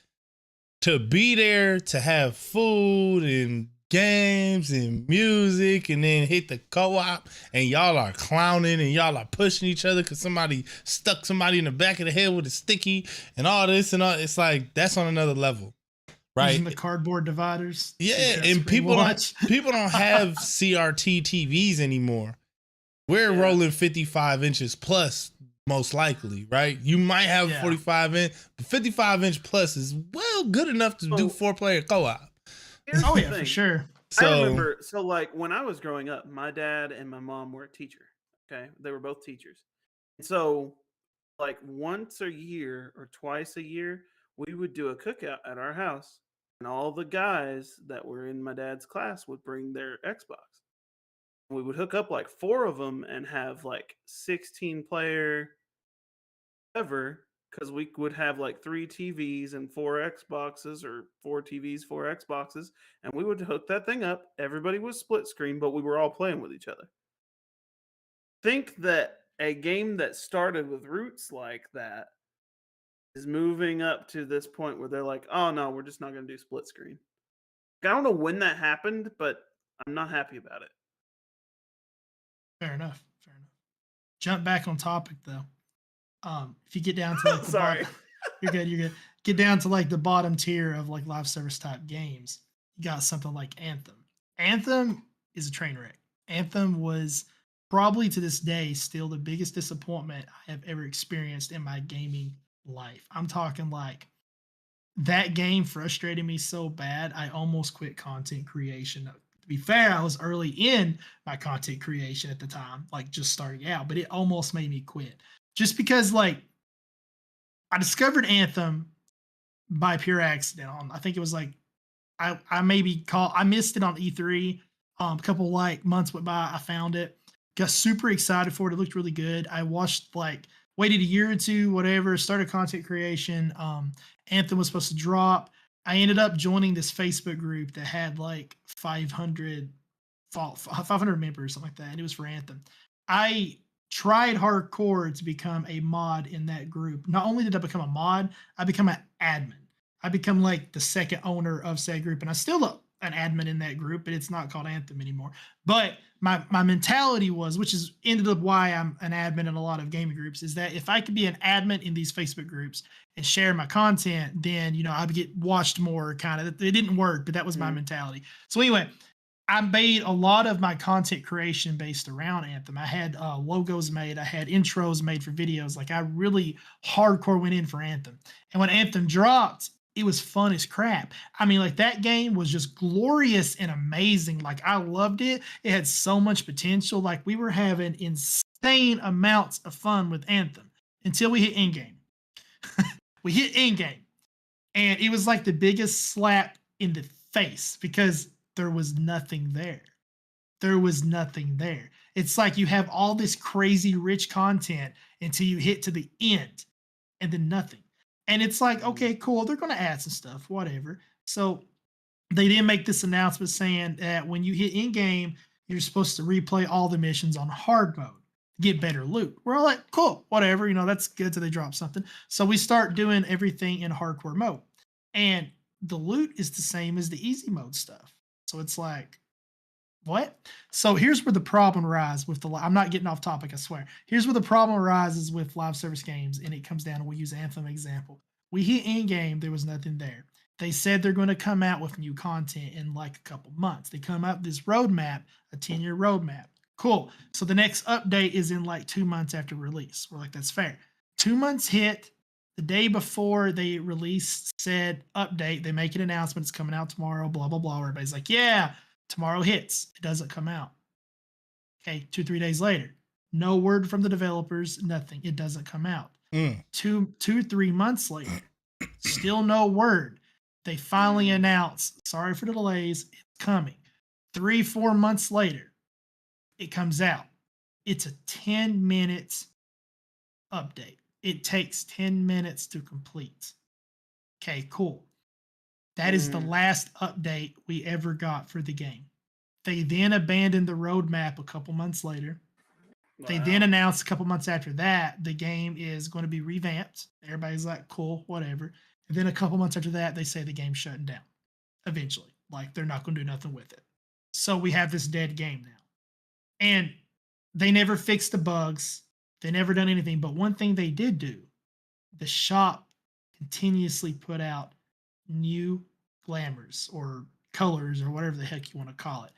to be there to have food and games and music and then hit the co-op and y'all are clowning and y'all are pushing each other because somebody stuck somebody in the back of the head with a sticky and all this and all. It's like that's on another level, right? Using the cardboard dividers. Yeah, to and screen people watch. don't have CRT TVs anymore. We're Yeah. rolling 55 inches plus, most likely, right? You might have Yeah. 45 inch, but 55 inch plus is well good enough to do So- 4-player co-op. Here's Oh the yeah, thing. for sure. So I remember, so like when I was growing up, my dad and my mom were a teacher. Okay, they were both teachers. So, like once a year or twice a year, we would do a cookout at our house, and all the guys that were in my dad's class would bring their Xbox. We would hook up like 4 of them and have like 16-player ever, because we would have like 3 TVs and 4 Xboxes, or 4 TVs, 4 Xboxes, and we would hook that thing up. Everybody was split screen, but we were all playing with each other. Think that a game that started with roots like that is moving up to this point where they're like, "Oh no, we're just not going to do split screen." I don't know when that happened, but I'm not happy about it. Fair enough. Fair enough. Jump back on topic though. If you get down to like the Sorry. bottom, you're good. You're good. Get down to like the bottom tier of like live service type games. You got something like Anthem. Anthem is a train wreck. Anthem was probably to this day still the biggest disappointment I have ever experienced in my gaming life. I'm talking like that game frustrated me so bad I almost quit content creation. To be fair, I was early in my content creation at the time, like just starting out, but it almost made me quit. Just because like I discovered Anthem by pure accident. I think it was like I missed it on E3. A couple like months went by, I found it, got super excited for it. It looked really good. I watched like waited a year or two, whatever, started content creation. Anthem was supposed to drop. I ended up joining this Facebook group that had like 500 members, something like that, and it was for Anthem. I tried hardcore to become a mod in that group. Not only did I become a mod, I become an admin. I become like the second owner of said group, and I'm still an admin in that group, but it's not called Anthem anymore. But my mentality was, which is ended up why I'm an admin in a lot of gaming groups, is that if I could be an admin in these Facebook groups and share my content, then I would get watched more. Kind of, it didn't work, but that was my mentality. So anyway, I made a lot of my content creation based around Anthem. I had logos made, I had intros made for videos. Like I really hardcore went in for Anthem. And when Anthem dropped, it was fun as crap. I mean, like that game was just glorious and amazing. Like I loved it. It had so much potential. Like we were having insane amounts of fun with Anthem until we hit in-game. We hit in-game. And it was like the biggest slap in the face because there was nothing there. There was nothing there. It's like you have all this crazy rich content until you hit to the end and then nothing. And it's like, okay, cool. They're going to add some stuff, whatever. So they didn't make this announcement saying that when you hit in game, you're supposed to replay all the missions on hard mode, get better loot. We're all like, cool, whatever. That's good till they drop something. So we start doing everything in hardcore mode. And the loot is the same as the easy mode stuff. So it's like, what? So here's where the problem arises with I'm not getting off topic, I swear. Here's where the problem arises with live service games, and it comes down to, we'll use Anthem example. We hit in game, there was nothing there. They said they're going to come out with new content in like a couple months. They come out with this roadmap, a 10-year roadmap. Cool. So the next update is in like 2 months after release. We're like, that's fair. 2 months hit. The day before they release said update, they make an announcement, it's coming out tomorrow, blah, blah, blah. Everybody's like, yeah, tomorrow hits. It doesn't come out. Okay, 2-3 days later, no word from the developers, nothing. It doesn't come out. 2-3 months later, still no word. They finally announced, sorry for the delays, it's coming. 3-4 months later, it comes out. It's a 10 minutes update. It takes 10 minutes to complete. Okay, cool. That is the last update we ever got for the game. They then abandoned the roadmap a couple months later. They then announced a couple months after that the game is going to be revamped. Everybody's like, cool, whatever. And then a couple months after that, they say the game's shutting down eventually. Like, they're not going to do nothing with it. So we have this dead game now. And they never fixed the bugs. They never done anything. But one thing they did do, the shop continuously put out new glamours or colors or whatever the heck you want to call it.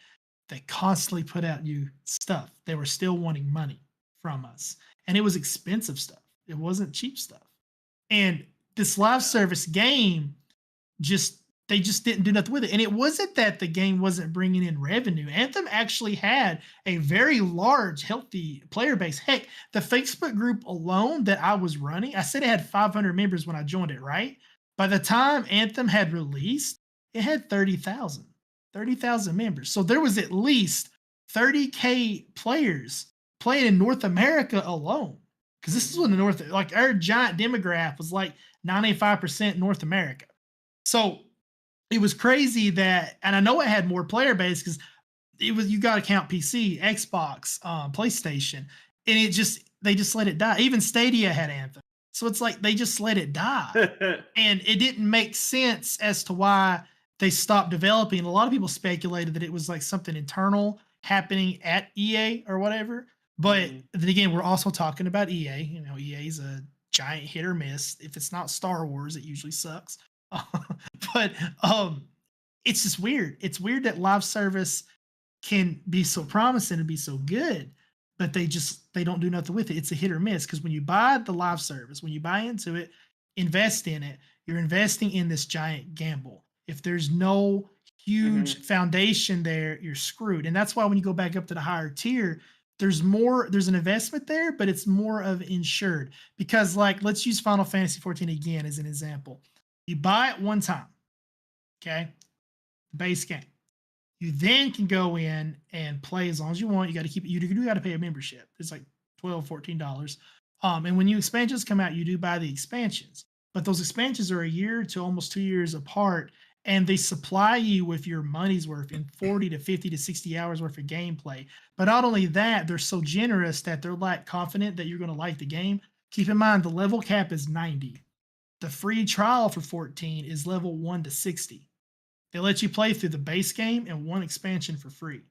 They constantly put out new stuff. They were still wanting money from us. And it was expensive stuff. It wasn't cheap stuff. And this live service game they just didn't do nothing with it. And it wasn't that the game wasn't bringing in revenue. Anthem actually had a very large, healthy player base. Heck, the Facebook group alone that I was running, I said it had 500 members when I joined it, right? By the time Anthem had released, it had 30,000 members. So there was at least 30K players playing in North America alone. Because this is when our giant demographic was like 95% North America. So it was crazy that, and I know it had more player base because you got to count PC, Xbox, PlayStation, and they just let it die. Even Stadia had Anthem. So it's like they just let it die. And it didn't make sense as to why they stopped developing. A lot of people speculated that it was like something internal happening at EA or whatever. But then again, we're also talking about EA. You know, EA's a giant hit or miss. If it's not Star Wars, it usually sucks. But it's just weird. It's weird that live service can be so promising and be so good, but they don't do nothing with it. It's a hit or miss because when you buy the live service, when you buy into it, invest in it, you're investing in this giant gamble. If there's no huge foundation there, you're screwed. And that's why when you go back up to the higher tier, there's an investment there, but it's more of insured. Because like, let's use Final Fantasy 14 again as an example. You buy it one time, okay? Base game. You then can go in and play as long as you want. You got to keep it. You do got to pay a membership. It's like $12, $14. And when new expansions come out, you do buy the expansions. But those expansions are a year to almost 2 years apart, and they supply you with your money's worth in 40 to 50 to 60 hours worth of gameplay. But not only that, they're so generous that they're like confident that you're going to like the game. Keep in mind, the level cap is 90. The free trial for 14 is level 1 to 60. They let you play through the base game and one expansion for free.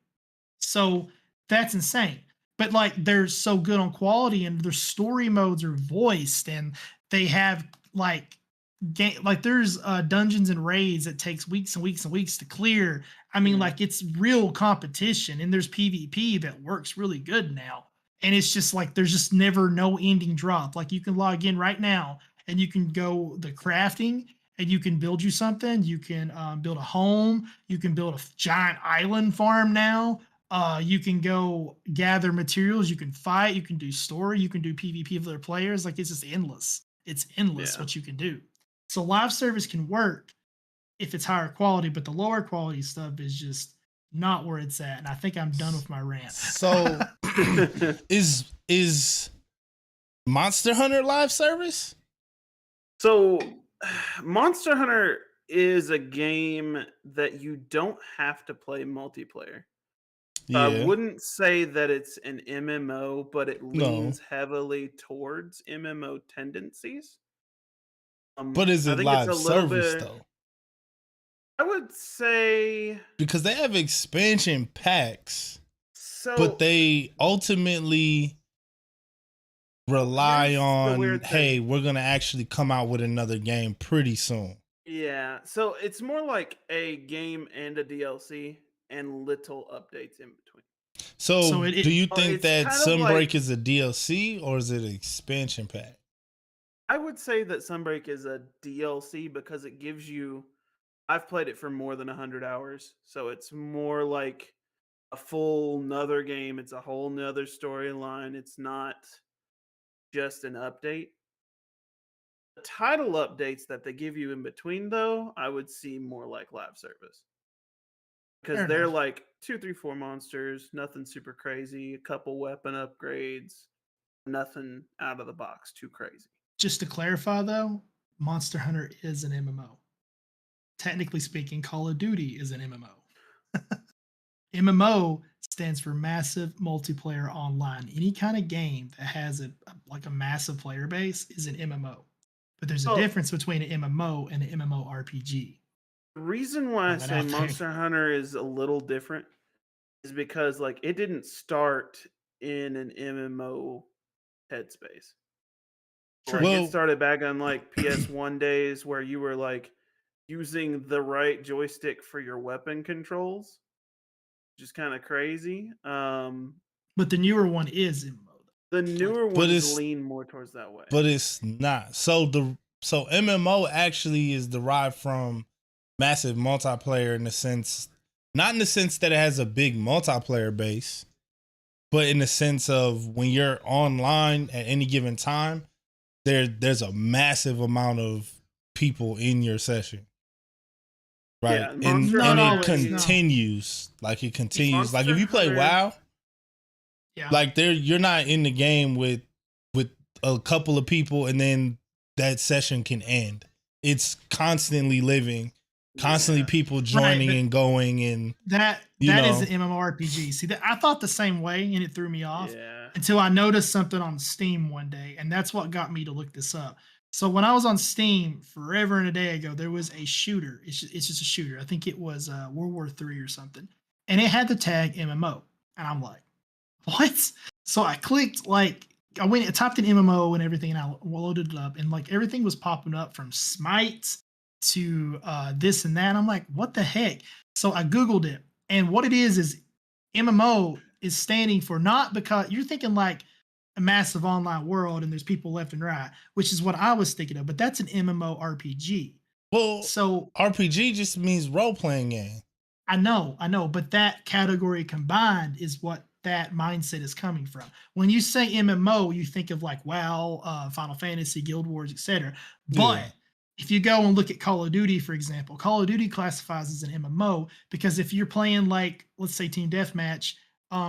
So that's insane. But like, they're so good on quality, and their story modes are voiced, and they have like there's dungeons and raids that takes weeks and weeks and weeks to clear. I mean, like, it's real competition, and there's PvP that works really good now. And it's just like there's just never no ending drop. Like, you can log in right now and you can go the crafting and you can build you something. You can build a home. You can build a giant island farm now. You can go gather materials. You can fight. You can do story. You can do PvP with other players. Like, it's just endless. It's endless what you can do. So live service can work if it's higher quality, but the lower quality stuff is just not where it's at. And I think I'm done with my rant. So is Monster Hunter live service? So Monster Hunter is a game that you don't have to play multiplayer. Yeah. I wouldn't say that it's an MMO, but it leans heavily towards MMO tendencies. But is I it think live it's a little service bit, though? I would say Because they have expansion packs, so. but they ultimately rely Here's the on, weird hey, thing. we're going to actually come out with another game pretty soon. Yeah, so it's more like a game and a DLC and little updates in between. So do you think it's that kind of Sunbreak like, is a DLC or is it an expansion pack? I would say that Sunbreak is a DLC because it gives you. I've played it for more than 100 hours, so it's more like a full nother game. It's a whole nother storyline. It's not just an update. The title updates that they give you in between, though, I would see more like live service. Because Fair they're enough. like 2, 3, 4 monsters, nothing super crazy, a couple weapon upgrades, nothing out of the box too crazy. Just to clarify, though, Monster Hunter is an MMO. Technically speaking, Call of Duty is an MMO. MMO stands for Massive Multiplayer Online. Any kind of game that has a massive player base is an MMO. But there's a Well, difference between an MMO and an MMORPG. the reason why I Throw that say out there. Monster Hunter is a little different is because like it didn't start in an MMO headspace. True. Like Well, it started back on like PS1 days where you were like using the right joystick for your weapon controls, which is kind of crazy. But the newer one is MMO. The newer But ones it's- lean more towards that way. but it's not. So MMO actually is derived from massive multiplayer in the sense, not in the sense that it has a big multiplayer base, but in the sense of when you're online at any given time, there's a massive amount of people in your session. Right. Yeah, and Monster and Hunter it is- no. continues. Like it continues. Like if Monster you play Hunter- WoW, Yeah. like you're not in the game with a couple of people and then that session can end. It's constantly living, constantly Yeah. people joining but- and going, and that you is know. an MMORPG. See, I thought the same way, and it threw me off Yeah. until I noticed something on Steam one day, and that's what got me to look this up. So when I was on Steam forever and a day ago, there was a shooter. It's just a shooter. I think it was World War III or something, and it had the tag MMO, and I'm like, what? So I clicked I typed in MMO and everything, and I loaded it up, and like everything was popping up from Smite to this and that. And I'm like, what the heck? So I Googled it, and what it is MMO is standing for, not because you're thinking like a massive online world and there's people left and right, which is what I was thinking of, but that's an MMORPG. Well, So RPG just means role playing game. I know, but that category combined is what that mindset is coming from. When you say MMO, you think of like WoW, Final Fantasy, Guild Wars, etc. But Yeah. if you go and look at Call of Duty, for example, Call of Duty classifies as an MMO because if you're playing like, let's say, Team Deathmatch,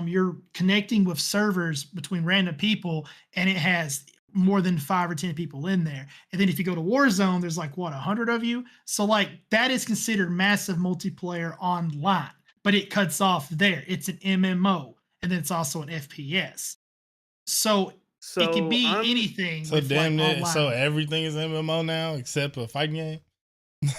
you're connecting with servers between random people, and it has more than 5 or 10 people in there. And then if you go to Warzone, there's like 100 of you. So like that is considered massive multiplayer online, but it cuts off there. It's an MMO, and then it's also an FPS. So it can be anything. So with, damn like, it. online. So everything is MMO now except a fighting game.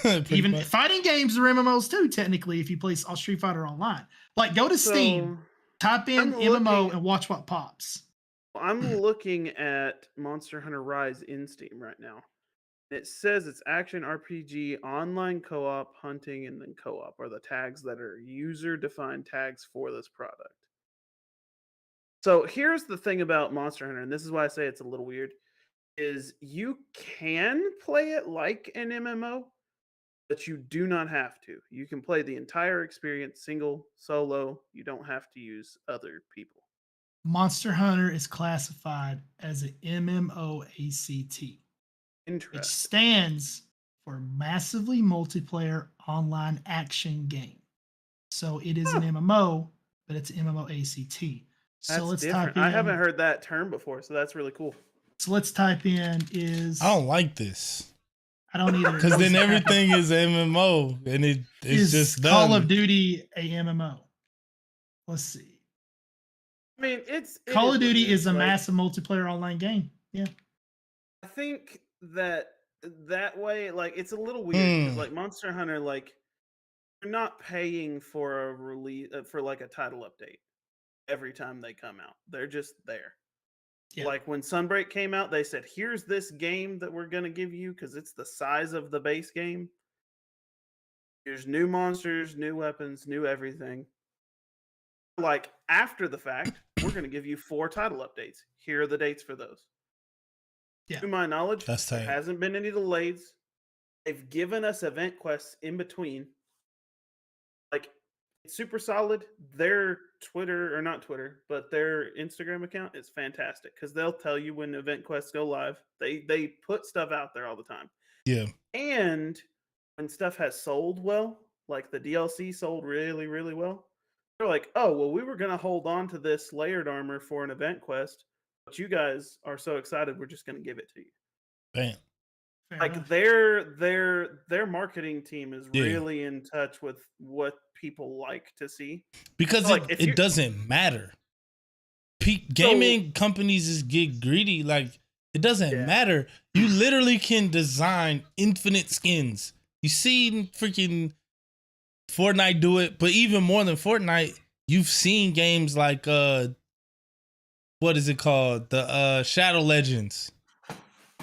Pretty Even much. fighting games are MMOs too, technically, if you play Street Fighter Online. Like, go to Steam, type in I'm MMO, looking- and watch what pops. I'm looking at Monster Hunter Rise in Steam right now. It says it's action RPG, online co-op, hunting, and then co-op are the tags that are user-defined tags for this product. So here's the thing about Monster Hunter, and this is why I say it's a little weird, is you can play it like an MMO, but you do not have to. You can play the entire experience single, solo. You don't have to use other people. Monster Hunter is classified as an MMOACT, which Interesting. stands for Massively Multiplayer Online Action Game. So it is an MMO, but it's MMOACT. So That's let's different. type in. I haven't heard that term before, so that's really cool. So let's type in is. I don't like this. I don't either. Because then everything is MMO and it's is just Call done. of Duty a MMO? Let's see. I mean, it's Call of what it Duty is a like, massive multiplayer online game. Yeah. I think that way, like, it's a little weird because, Hmm. like, Monster Hunter, like, you're not paying for a release for like a title update every time they come out. They're just there. Yeah. Like when Sunbreak came out, they said, "Here's this game that we're gonna give you because it's the size of the base game. Here's new monsters, new weapons, new everything." Like after the fact, we're gonna give you 4 title updates. Here are the dates for those. Yeah. To my knowledge, That's there tight. hasn't been any delays. They've given us event quests in between. Like It's super solid. Their Twitter, or not Twitter, but their Instagram account is fantastic because they'll tell you when event quests go live. They put stuff out there all the time. Yeah. And when stuff has sold well, like the DLC sold really, really well, they're like, oh, well, we were going to hold on to this layered armor for an event quest, but you guys are so excited, we're just going to give it to you. Bam. Fair Like enough. their marketing team is Yeah. really in touch with what people like to see. Because So, like, if you- it doesn't matter. Gaming companies just get greedy. Like, it doesn't Yeah. matter. You literally can design infinite skins. You seen freaking Fortnite do it, but even more than Fortnite, you've seen games like what is it called? The Shadow Legends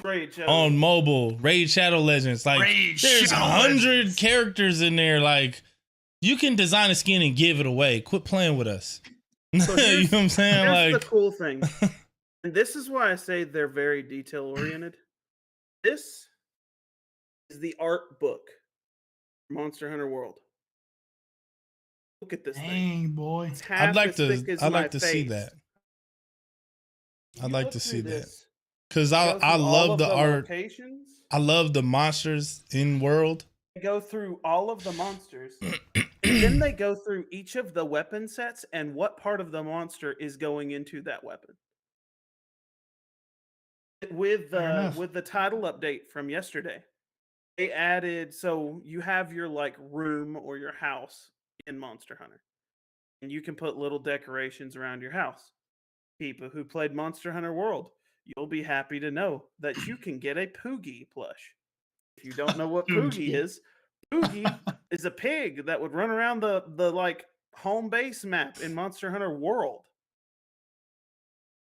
Raid Shadow on Legends. mobile. Raid Shadow Legends. Like, Raid there's Shadow 100 Legends. characters in there. Like, you can design a skin and give it away. Quit playing with us. So You know what I'm saying? Here's Like, the cool thing. And this is why I say they're very detail oriented. This is the art book for Monster Hunter World. Look at this thing. Dang, boy. It's half I'd like as thick to. as I'd my like to see face. that. You I'd like look to see through that this, because go I through all love of the art. locations. I love the monsters in world. They go through all of the monsters, and then they go through each of the weapon sets and what part of the monster is going into that weapon. With Fair enough. the title update from yesterday, they added, so you have your like room or your house in Monster Hunter, and you can put little decorations around your house. People who played Monster Hunter World, you'll be happy to know that you can get a Poogie plush. If you don't know what Poogie is a pig that would run around the like home base map in Monster Hunter World.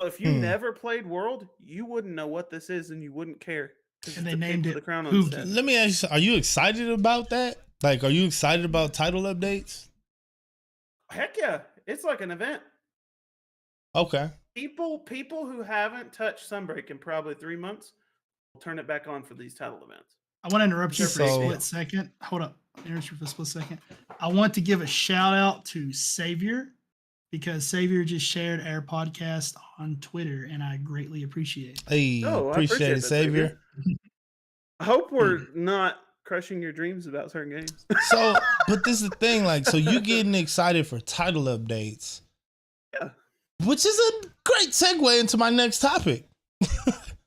So if you never played World, you wouldn't know what this is and you wouldn't care. 'Cause And it's they a pig named with it a crown on its Poogie. head. Let me ask you, are you excited about that? Like, are you excited about title updates? Heck yeah, it's like an event. Okay. People who haven't touched Sunbreak in probably 3 months will turn it back on for these title events. I want to interrupt you for a So- split second. Hold up. Interrupt you for a split second. I want to give a shout out to Savior because Savior just shared our podcast on Twitter and I greatly appreciate it. Hey, Oh, I appreciate it, that, Savior. I hope we're not crushing your dreams about certain games. So, but this is the thing, like, so you getting excited for title updates. Yeah. Which is a great segue into my next topic.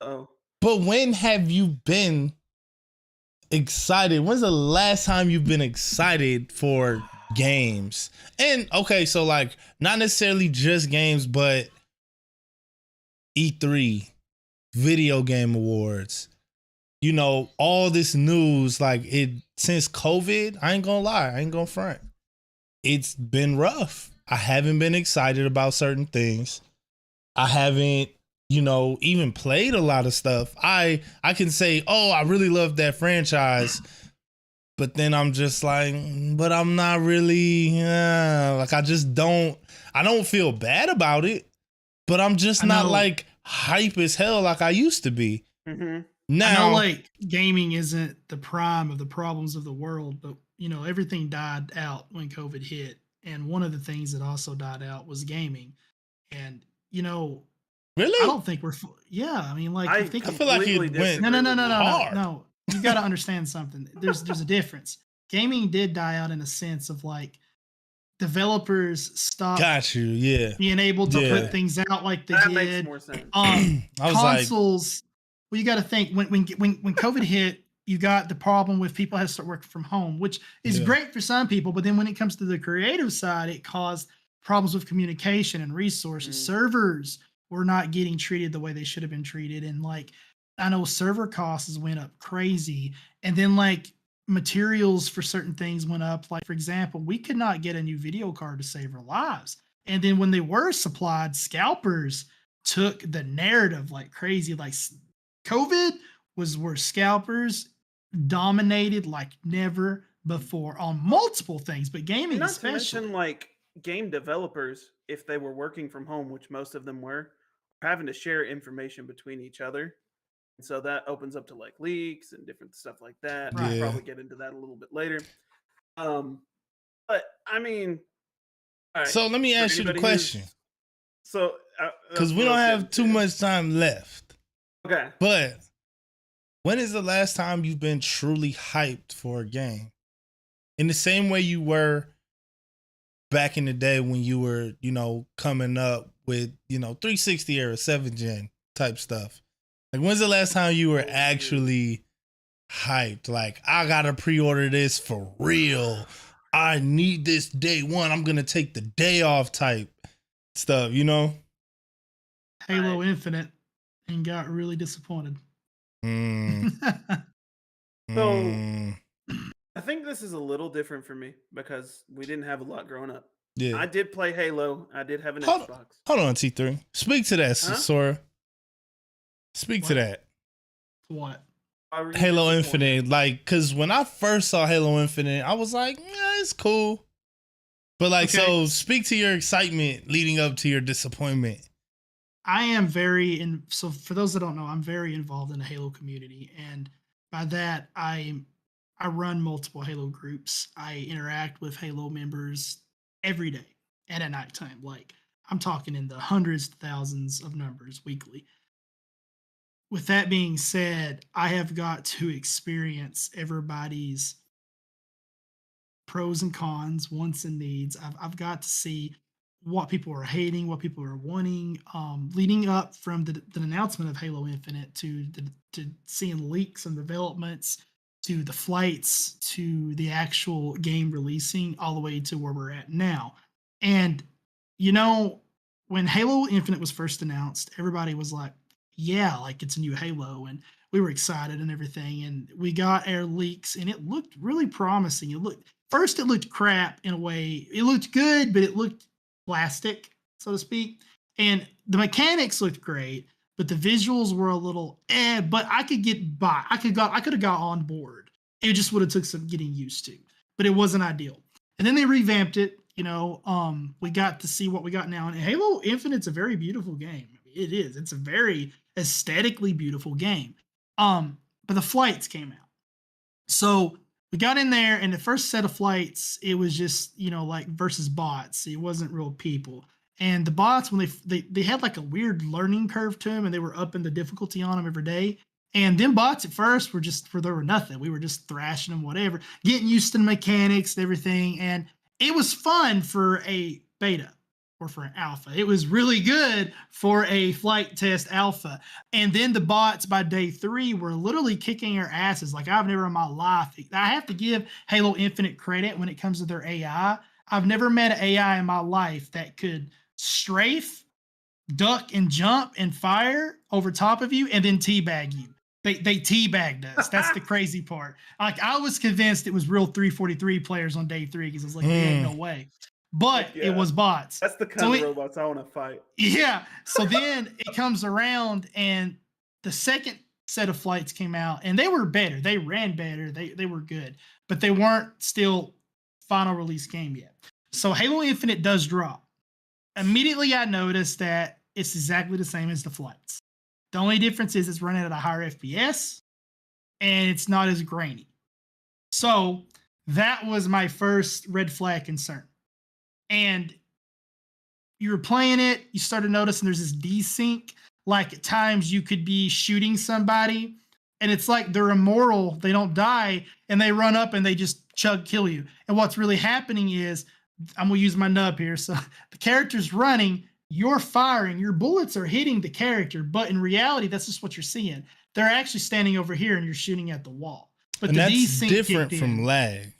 Oh. But when have you been excited? When's the last time you've been excited for games? And okay, so like not necessarily just games, but E3, video game awards, you know, all this news, like it since COVID, I ain't gonna lie, I ain't gonna front. It's been rough. I haven't been excited about certain things. I haven't, you know, even played a lot of stuff. I can say, oh, I really love that franchise, but then I'm just like, but I'm not really, like I don't feel bad about it, but I'm just I not know. like hype as hell like I used to be. Mm-hmm. Now, I know like gaming isn't the prime of the problems of the world, but you know, everything died out when COVID hit. And one of the things that also died out was gaming. And, you know, really? I don't think yeah, I mean, like, I you think I feel like it completely went disagree. no. hard. You got to understand something. There's a difference. Gaming did die out in a sense of like developers stopped Got you, yeah. being able to Yeah. put things out like they That did. makes more sense. I was like, Consoles. Well, you got to think when COVID hit, you got the problem with people had to start working from home, which is Yeah. great for some people. But then when it comes to the creative side, it caused problems with communication and resources. Servers were not getting treated the way they should have been treated, and like I know server costs went up crazy, and then like materials for certain things went up. Like for example, we could not get a new video card to save our lives, and then when they were supplied, scalpers took the narrative like crazy. Like COVID was where scalpers dominated like never before on multiple things, but gaming Not especially. to mention, like, game developers, if they were working from home, which most of them were, having to share information between each other. And so that opens up to like leaks and different stuff like that. Right. We'll probably get into that a little bit later. But I mean, All right. So let me For ask you the anybody question, who's- So, because we what I don't was have getting too to. much time left. Okay. But when is the last time you've been truly hyped for a game? In the same way you were back in the day when you were, coming up with, 360 era, 7th gen type stuff. Like, when's the last time you were actually hyped? Like, I gotta pre-order this for real. I need this day one. I'm gonna take the day off type stuff, Halo Infinite, and got really disappointed. Mm, So, mm, I think this is a little different for me because we didn't have a lot growing up. yeah. I did play Halo. I did have an Hold Xbox. on, T3. Speak to that, Huh? Sora. Speak to What? that. What? Why were you Halo disappointed? Infinite, like, because when I first saw Halo Infinite, I was like, yeah, it's cool. But, like, Okay. so speak to your excitement leading up to your disappointment. I am so for those that don't know, I'm very involved in the Halo community, and by that I run multiple Halo groups. I interact with Halo members every day and at nighttime. Like, I'm talking in the hundreds, thousands of numbers weekly. With that being said, I have got to experience everybody's pros and cons, wants and needs. I've got to see what people are hating, what people are wanting, leading up from the announcement of Halo Infinite to seeing leaks and developments, to the flights, to the actual game releasing, all the way to where we're at now. And when Halo Infinite was first announced, everybody was like, "Yeah, like it's a new Halo," and we were excited and everything. And we got our leaks, and it looked really promising. It looked crap in a way. It looked good, but it looked plastic, so to speak. And the mechanics looked great, but the visuals were a little but I could get by. I could have got on board. It just would have took some getting used to. But it wasn't ideal. And then they revamped it. We got to see what we got now. And Halo Infinite's a very beautiful game. It is. It's a very aesthetically beautiful game. But the flights came out. So we got in there, and the first set of flights, it was just, like versus bots. It wasn't real people. And the bots, when they had like a weird learning curve to them, and they were upping the difficulty on them every day. And them bots at first were there were nothing. We were just thrashing them, whatever, getting used to the mechanics and everything. And it was fun for a beta or for an alpha. It was really good for a flight test alpha. And then the bots by day 3 were literally kicking our asses like I've never in my life. I have to give Halo Infinite credit when it comes to their AI. I've never met an AI in my life that could strafe, duck, and jump and fire over top of you and then teabag you. They teabagged us. That's the crazy part. Like, I was convinced it was real 343 players on day 3 because I was like, there ain't no way. But Yeah. it was bots. That's the kind of robots I want to fight. Yeah. So then it comes around, and the second set of flights came out, and they were better. They ran better. They were good, but they weren't still final release game yet. So Halo Infinite does drop. Immediately, I noticed that it's exactly the same as the flights. The only difference is it's running at a higher FPS, and it's not as grainy. So that was my first red flag concern. And you were playing it, you started noticing there's this desync. Like, at times you could be shooting somebody, and it's like they're immortal, they don't die, and they run up and they just kill you. And what's really happening is, I'm gonna use my nub here. So the character's running, you're firing, your bullets are hitting the character, but in reality, that's just what you're seeing. They're actually standing over here, and you're shooting at the wall. But And the that's desync different kicked from in. lag.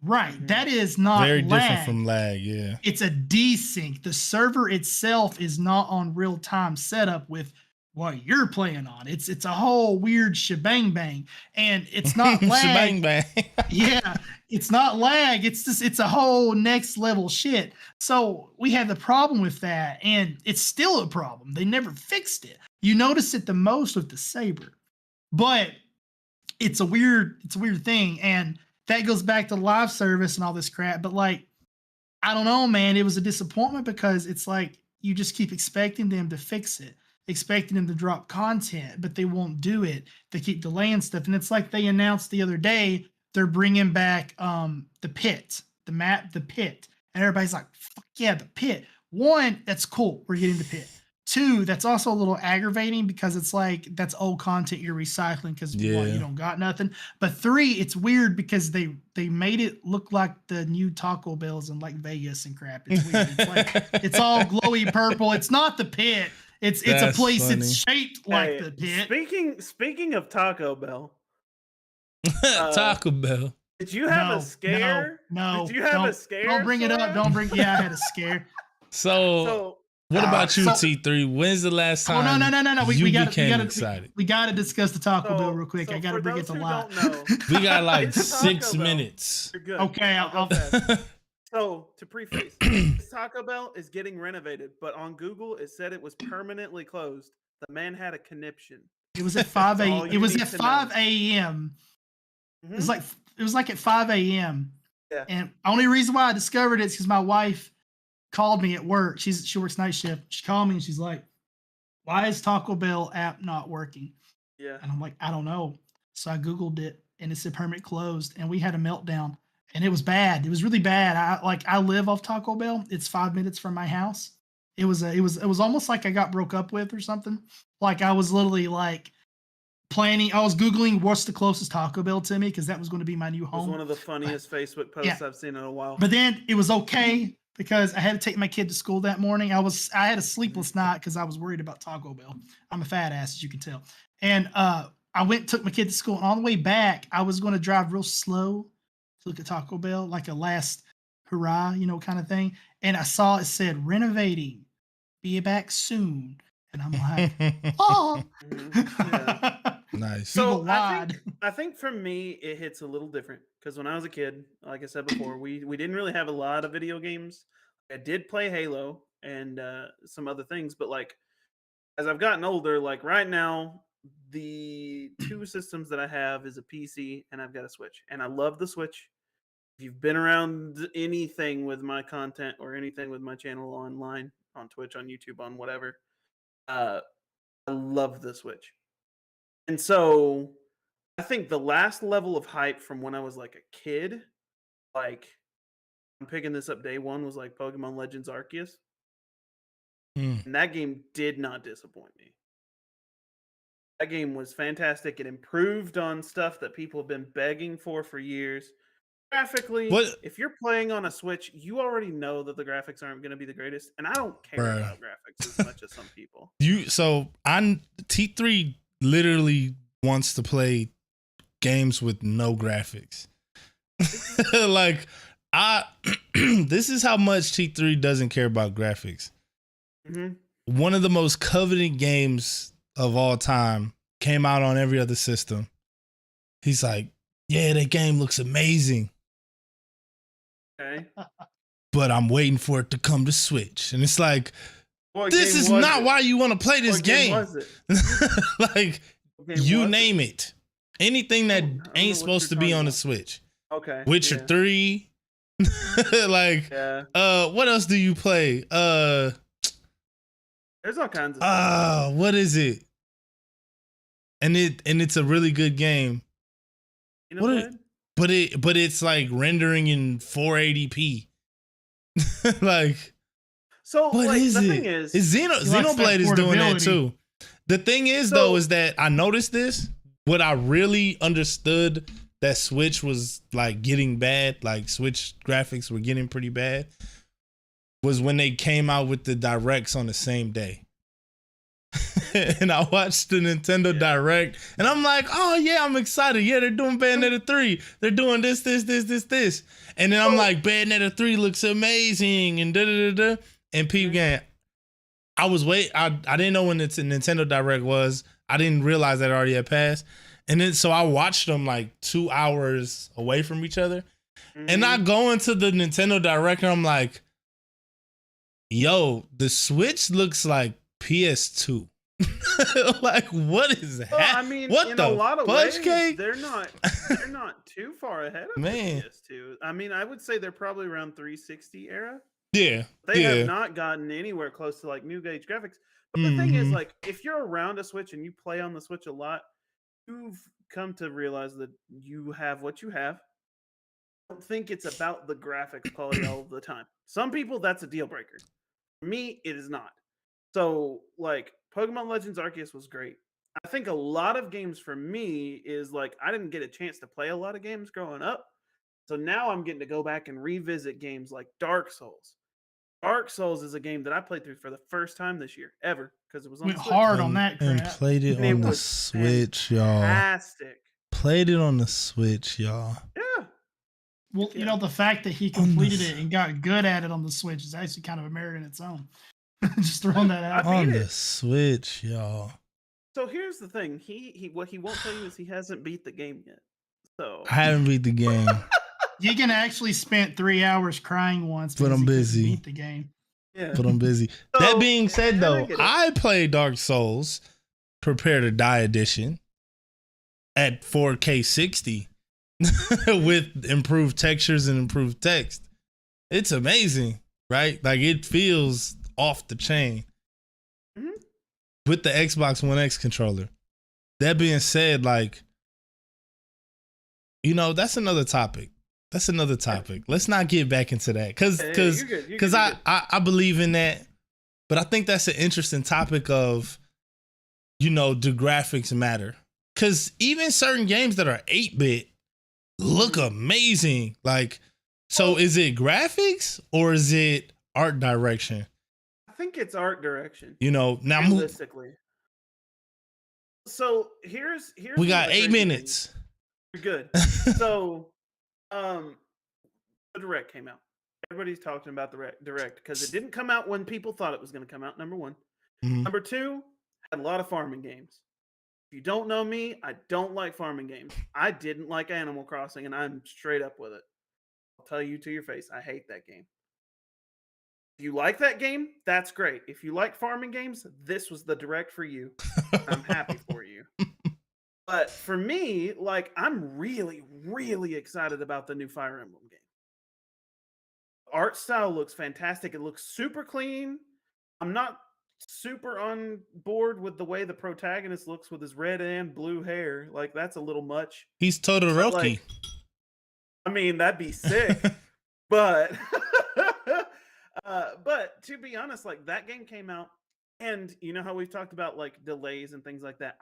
Right. Mhm. That is not Very lag. different from lag, yeah. It's a desync. The server itself is not on real time setup with what you're playing on. It's a whole weird shebang bang, and it's not lag. Shebang bang. Yeah, it's not lag. It's a whole next level shit. So we had the problem with that, and it's still a problem. They never fixed it. You notice it the most with the Saber, but it's a weird thing, and that goes back to live service and all this crap. But like, I don't know, man. It was a disappointment because it's like you just keep expecting them to fix it, expecting them to drop content, but they won't do it. They keep delaying stuff, and it's like they announced the other day they're bringing back the pit, the map, the pit, And everybody's like, fuck yeah, the pit. One, that's cool. We're getting the pit. Two, that's also a little aggravating because it's like that's old content you're recycling because you Yeah. don't got nothing. But three, it's weird because they made it look like the new Taco Bells in like Vegas and crap. It's weird. It's like it's all glowy purple. It's not the pit. It's a That's place funny. it's shaped like the pit. Speaking of Taco Bell, Taco Bell. did you have a scare? No. Did you have a scare? Don't bring it up. Sora? Don't bring. Yeah, I had a scare. So what about you, T3? When's the last time? Oh no. you We got became excited? We got to discuss the Taco Bell real quick. I got to bring it to life. We got like It's Taco 6 Bell. minutes. You're good. Okay, I'll go fast. So to preface, this Taco Bell is getting renovated, but on Google it said it was permanently closed. The man had a conniption. It was at 5 That's all a.m. you It was need at to 5 know. a.m. Mhm. It was like at 5 a.m. Yeah. And only reason why I discovered it is because my wife called me at work. She works night shift. She called me and she's like, "Why is Taco Bell app not working?" Yeah. And I'm like, "I don't know." So I Googled it and it said permit closed, and we had a meltdown. And it was bad. It was really bad. I live off Taco Bell. It's 5 minutes from my house. It was almost like I got broke up with or something. Like I was literally like planning. I was Googling what's the closest Taco Bell to me because that was going to be my new It was home. one of the funniest Facebook posts I've seen in a while. But then it was okay because I had to take my kid to school that morning. I had a sleepless night because I was worried about Taco Bell. I'm a fat ass, as you can tell. And I took my kid to school, and on the way back, I was going to drive real slow to look at Taco Bell, like a last hurrah, kind of thing. And I saw it said renovating, be back soon. And I'm like, oh. Yeah. Nice. So I think for me it hits a little different because when I was a kid, like I said before, we didn't really have a lot of video games. I did play Halo and some other things, but like as I've gotten older, like right now, the two systems that I have is a PC and I've got a Switch, and I love the Switch. If you've been around anything with my content or anything with my channel online, on Twitch, on YouTube, on whatever, I love the Switch. And so I think the last level of hype from when I was like a kid, like I'm picking this up day one, was like Pokemon Legends Arceus. And that game did not disappoint me. That game was fantastic. It improved on stuff that people have been begging for years. Graphically, if you're playing on a Switch, you already know that the graphics aren't going to be the greatest, and I don't care about graphics as much as some people. T3 literally wants to play games with no graphics. Like this is how much T3 doesn't care about graphics. Mm-hmm. One of the most coveted games of all time came out on every other system. He's like, yeah, that game looks amazing. Okay. But I'm waiting for it to come to Switch. And it's like, this is not why you want to play this game. Was it? Like, you name it. Anything that ain't supposed to be on the Switch. Okay. Witcher 3. Like, what else do you play? There's all kinds of stuff. What is it? And it's a really good game. But it's like rendering in 480p. Like, so what like, is the it? thing is Xenoblade is doing that too. The thing is though is that I noticed this. What I really understood that Switch was like getting bad, like Switch graphics were getting pretty bad, was when they came out with the directs on the same day. And I watched the Nintendo Direct, and I'm like, oh yeah, I'm excited. Yeah, they're doing Bayonetta 3. They're doing this. And then I'm like, Bayonetta 3 looks amazing, and da-da-da-da. And people game, I didn't know when the Nintendo Direct was. I didn't realize that it already had passed. And then so I watched them like 2 hours away from each other. Mm-hmm. And I go into the Nintendo Direct, and I'm like, yo, the Switch looks like PS2. Like, what is that? Well, I mean, what in the a lot of fudge ways, cake? they're not too far ahead of the PS2. I mean, I would say they're probably around 360 era. Yeah. They have not gotten anywhere close to like new gauge graphics. But the thing is, like, if you're around a Switch and you play on the Switch a lot, you've come to realize that you have what you have. don't think it's about the graphics quality all of the time. Some people, that's a deal breaker. For me, it is not. So, like, Pokemon Legends Arceus was great. I think a lot of games for me is like I didn't get a chance to play a lot of games growing up. So now I'm getting to go back and revisit games like Dark Souls. Dark Souls is a game that I played through for the first time this year ever because it was on Went Switch. hard on that And crap. played it And on the was Switch, y'all. fantastic. Played it on the Switch, y'all. Yeah. Well, you know, the fact that he completed it and got good at it on the Switch is actually kind of a merit in its own. Just throwing that out. I On beat the it. Switch, y'all. So here's the thing. What he won't tell you is he hasn't beat the game yet. So I haven't beat the game, Negan actually spent 3 hours crying once, But because I'm he couldn't busy. beat the game. yeah. but I'm busy. So, That being said, and I though, get it. I played Dark Souls, Prepare to Die edition at 4K 60 with improved textures and improved text. It's amazing, right? Like, it feels off the chain Mhm. with the Xbox One X controller. That being said, like, you know, that's another topic. Let's not get back into that because Yeah, you're good, you're good, because you're good. I believe in that, but I think that's an interesting topic of, you know, do graphics matter? Because even certain games that are 8-bit look amazing. Like, so is it graphics or is it art direction? I think it's art direction. You know, now Realistically. So here's we one got of the 8 crazy minutes. things. You're good. So the direct came out. Everybody's talking about the direct because it didn't come out when people thought it was going to come out. Number one. Mhm. Number two, had a lot of farming games. If you don't know me, I don't like farming games. I didn't like Animal Crossing, and I'm straight up with it. I'll tell you to your face, I hate that game. If you like that game, that's great. If you like farming games, this was the direct for you. I'm happy for you. But for me, like, I'm really, really excited about the new Fire Emblem game. Art style looks fantastic. It looks super clean. I'm not super on board with the way the protagonist looks with his red and blue hair. Like, that's a little much. He's Todoroki. But, like, I mean, that'd be sick. But but to be honest, like, that game came out, and you know how we've talked about like delays and things like that.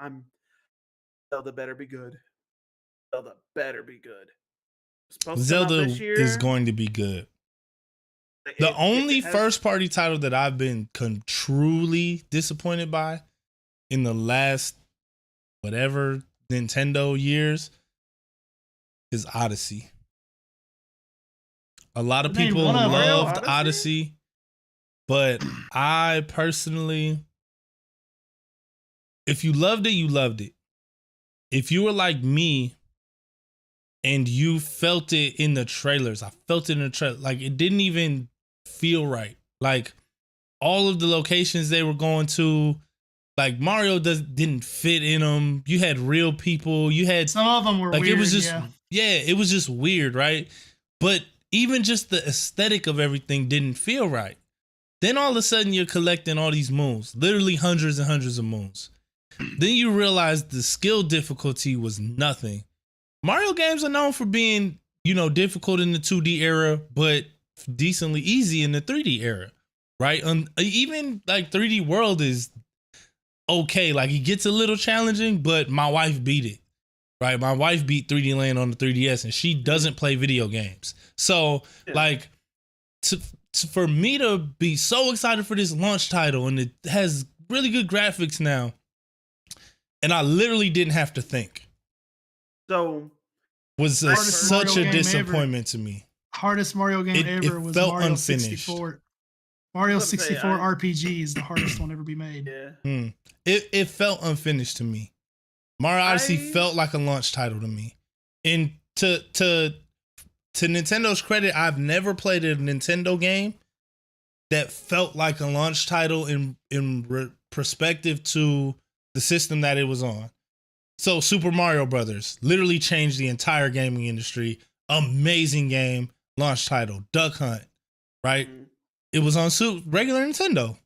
Zelda better be good. Zelda better be good. It's supposed to come out Zelda this year. is going to be good. The only first party title that I've been truly disappointed by in the last whatever Nintendo years is Odyssey. A lot of Name people one of them. loved Odyssey? Odyssey, but I personally, if you loved it, you loved it. If you were like me and you felt it in the trailers, I felt it in the trailer. Like, it didn't even feel right. Like, all of the locations they were going to, like, Mario didn't fit in them. You had real people. You had Some of them were like weird. it was just yeah. it was just weird, right? But even just the aesthetic of everything didn't feel right. Then all of a sudden you're collecting all these moons, literally hundreds and hundreds of moons. Then you realize the skill difficulty was nothing. Mario games are known for being, you know, difficult in the 2D era, but decently easy in the 3D era, right? Even like 3D World is okay. Like, it gets a little challenging, but my wife beat it, right? My wife beat 3D Land on the 3DS, and she doesn't play video games. So, like, for me to be so excited for this launch title, and it has really good graphics now, and I literally didn't have to think, So was such a disappointment to me. Hardest Mario game ever was felt Mario unfinished. 64. Mario I was about to say, 64 RPG is the hardest one ever be made. yeah. It felt unfinished to me. Mario Odyssey felt like a launch title to me. And to Nintendo's credit, I've never played a Nintendo game that felt like a launch title in perspective to the system that it was on. So Super Mario Brothers literally changed the entire gaming industry. Amazing game, launch title. Duck Hunt, right? Mhm. It was on regular Nintendo,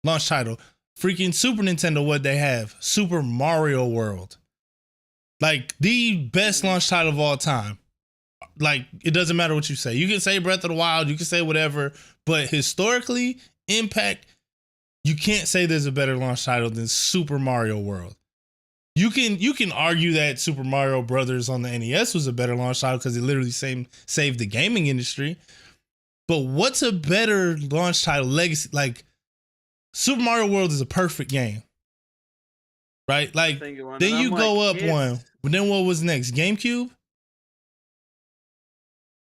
launch title. Freaking Super Nintendo, what they have? Super Mario World. Like, the best launch title of all time. Like, it doesn't matter what you say. You can say Breath of the Wild, you can say whatever, but historically, impact, you can't say there's a better launch title than Super Mario World. You can argue that Super Mario Brothers on the NES was a better launch title because it literally saved the gaming industry. But what's a better launch title legacy? Like, Super Mario World is a perfect game, right? Like, then you go up one. But then what was next? GameCube?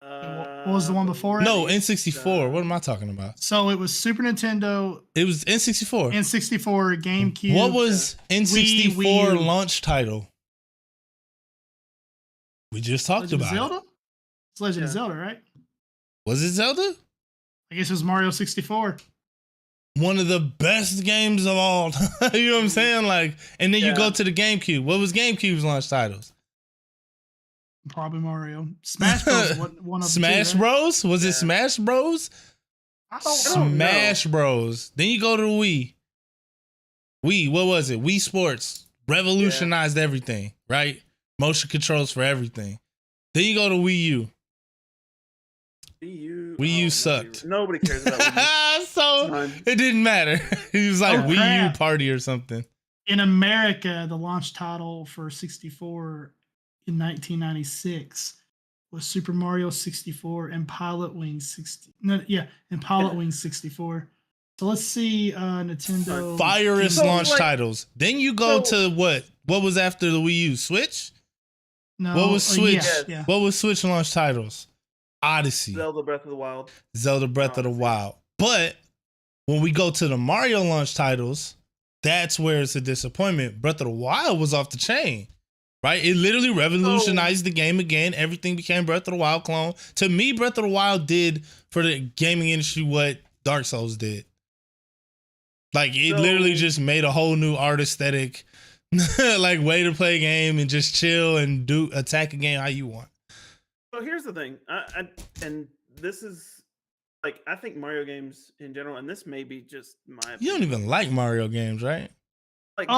What was the one before it? No, N64. What am I talking about? So it was Super Nintendo. It was N64. N64, GameCube. What was N64 Wii. launch title? We just talked Legend of about Zelda? it. It's Legend of Zelda, right? Was it Zelda? I guess it was Mario 64. One of the best games of all time. You know what I'm saying? Like, and then you go to the GameCube. What was GameCube's launch titles? Probably Mario. Smash Bros. One of Smash them too, right? Bros? Was it Smash Bros? I don't Smash Bros. Then you go to Wii. Wii, what was it? Wii Sports revolutionized everything, right? Motion controls for everything. Then you go to Wii U. Wii U sucked. Nobody cares about Wii U. So it didn't matter. He was like Wii U Party or something. In America, the launch title for 64 in 1996 was Super Mario 64 and Pilot Wings 60. No, yeah, and Pilot Wings 64. So let's see Nintendo Fireest launch titles. Then you go to what? What was after the Wii U? Switch? No. What was Switch? Yeah. What was Switch launch titles? Odyssey. Zelda Breath of the Wild. Zelda Breath of the Wild. But when we go to the Mario launch titles, that's where it's a disappointment. Breath of the Wild was off the chain, right? It literally revolutionized the game again. Everything became Breath of the Wild clone. To me, Breath of the Wild did for the gaming industry what Dark Souls did. Like, it literally just made a whole new art aesthetic, like, way to play a game and just chill and attack a game how you want. So here's the thing, and this is like, I think Mario games in general, and this may be just my opinion. You don't even like Mario games, right? Like,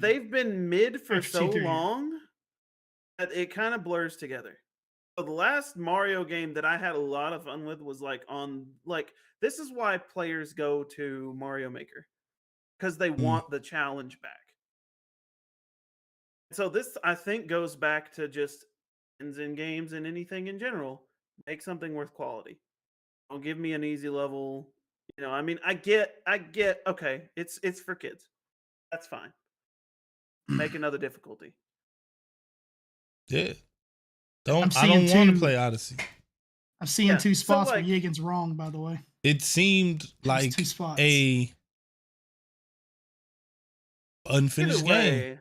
they've been mid for so long that it kind of blurs together. So the last Mario game that I had a lot of fun with was this is why players go to Mario Maker, because they want the challenge back. So this, I think, goes back to just in games and anything in general. Make something worth quality. Don't give me an easy level. You know, I mean, I get. Okay, it's for kids. That's fine. Make another difficulty. Yeah. I don't want to play Odyssey. I've seen two spots where Yigan's wrong, by the way. It seemed like a unfinished game.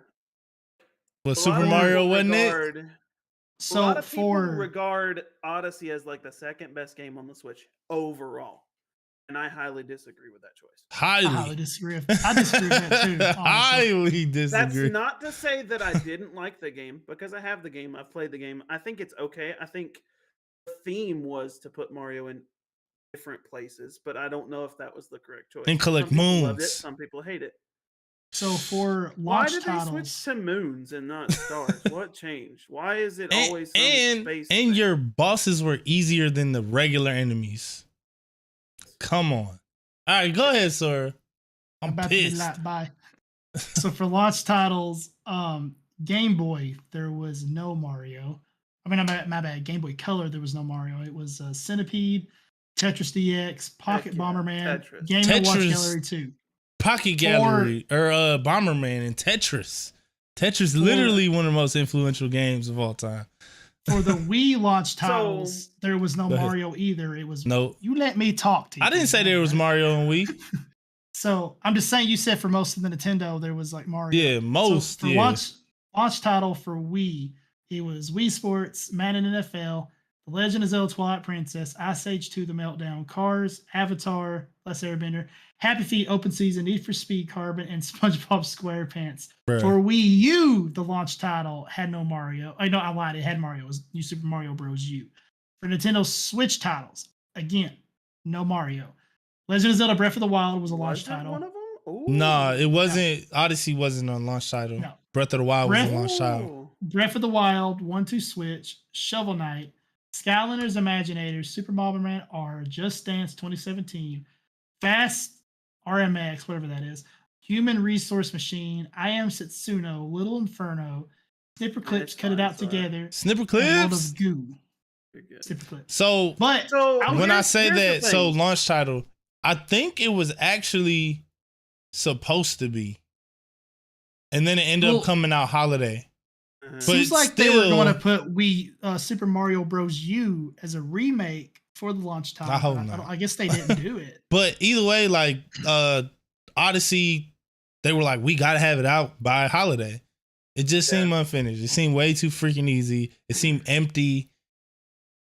But Super Mario wasn't it? So a lot of people regard Odyssey as like the second best game on the Switch overall. And I highly disagree with that choice. I highly disagree. I disagree with that too. Honestly. Highly disagree. That's not to say that I didn't like the game, because I have the game. I've played the game. I think it's okay. I think the theme was to put Mario in different places, but I don't know if that was the correct choice. And collect some people moons. Loved it, some people hate it. So for launch titles, why did they switch to moons and not stars? What changed? Why is it always some space thing? Your bosses were easier than the regular enemies. Come on. All right, go ahead, sir. I'm about pissed. To be bye. So for launch titles, Game Boy, there was no Mario. I mean, my bad. Game Boy Color, there was no Mario. It was Centipede, Tetris DX, Pocket Bomberman, Game & Watch Gallery 2. Pocket Gallery or Bomberman and Tetris. Tetris literally one of the most influential games of all time. For the Wii launch titles, there was no Mario either. It was You let me talk to you. I didn't say there was Mario on Wii. So I'm just saying, you said for most of the Nintendo there was like Mario. Yeah, most. So for launch title for Wii, it was Wii Sports, Madden NFL, The Legend of Zelda: Twilight Princess, Ice Age 2: The Meltdown, Cars, Avatar, Last Airbender, Happy Feet, Open Season, Need for Speed Carbon, and SpongeBob SquarePants. Bruh. For Wii U, the launch title had no Mario. I lied. It had Mario. It was New Super Mario Bros. U. For Nintendo Switch titles, again, no Mario. Legend of Zelda: Breath of the Wild was a launch title. One of them? Nah, it wasn't. No. Odyssey wasn't on launch title. No. Breath of the Wild was a launch title. Breath of the Wild, 1-2 Switch, Shovel Knight, Skylanders Imaginators, Super Bomberman R, Just Dance 2017, Fast RMX, whatever that is, Human Resource Machine, I Am Setsuno, Little Inferno, Snipper Clips, Cut It fine, Out sorry. Together, Snipper and World Clips. of Goo. You're good. Snipper Clips. So But So when I here's- say here's the that, so thing. launch title, I think it was actually supposed to be, and then it ended Well, up coming out holiday. Uh-huh. seems But like they were still- going to put Super Mario Bros. U as a remake for the launch time. I hope but not. I guess they didn't do it. But either way, like Odyssey, they were like, we gotta have it out by holiday. It just seemed unfinished. It seemed way too freaking easy. It seemed empty.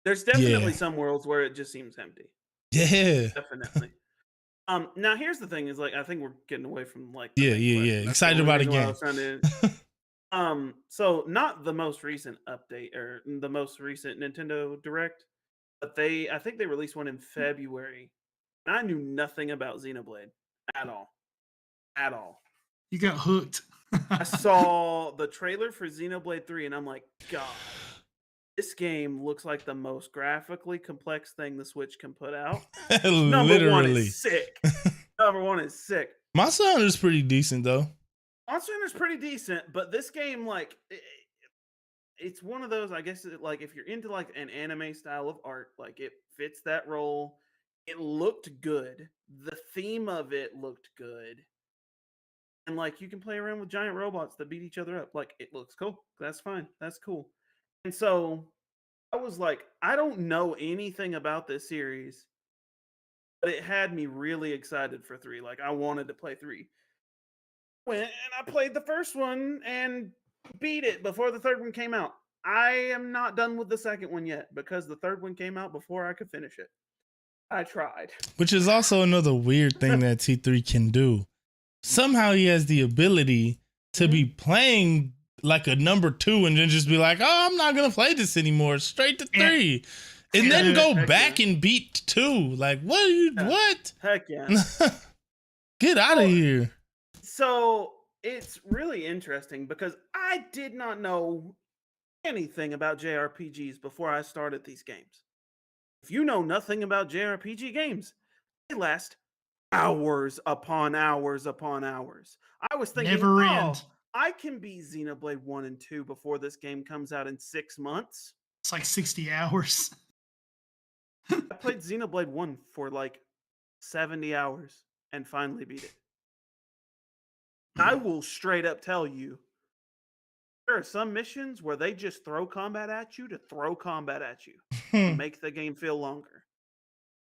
There's definitely Yeah. some worlds where it just seems empty. Yeah. Definitely. Now here's the thing: is like I think we're getting away from like Yeah, the main yeah, question. yeah. That's the Excited only about a reason why I game. was trying to- so not the most recent update or the most recent Nintendo Direct, but I think they released one in February, and I knew nothing about Xenoblade at all, at all. You got hooked. I saw the trailer for Xenoblade 3, and I'm like, God, this game looks like the most graphically complex thing the Switch can put out. Number one Literally. is sick. Number one is sick. Monster Hunter is pretty decent though. Monster Hunter's pretty decent, but this game, like, it's one of those. I guess, like, if you're into like an anime style of art, like it fits that role. It looked good. The theme of it looked good, and like you can play around with giant robots that beat each other up. Like it looks cool. That's fine. That's cool. And so I was like, I don't know anything about this series, but it had me really excited for 3. Like I wanted to play 3. Went and I played the first one and beat it before the third one came out. I am not done with the second one yet because the third one came out before I could finish it. I tried. Which is also another weird thing that T3 can do. Somehow he has the ability to be playing like a number 2 and then just be like, oh, I'm not going to play this anymore. Straight to 3. And then go Heck back yeah. and beat 2. Like, what are you, Yeah. what? Heck yeah. Get out of here. So it's really interesting because I did not know anything about JRPGs before I started these games. If you know nothing about JRPG games, they last hours upon hours upon hours. I was thinking, Never oh, end. I can beat Xenoblade 1 and 2 before this game comes out in 6 months. It's like 60 hours. I played Xenoblade 1 for like 70 hours and finally beat it. I will straight up tell you, there are some missions where they just throw combat at you to throw combat at you to make the game feel longer.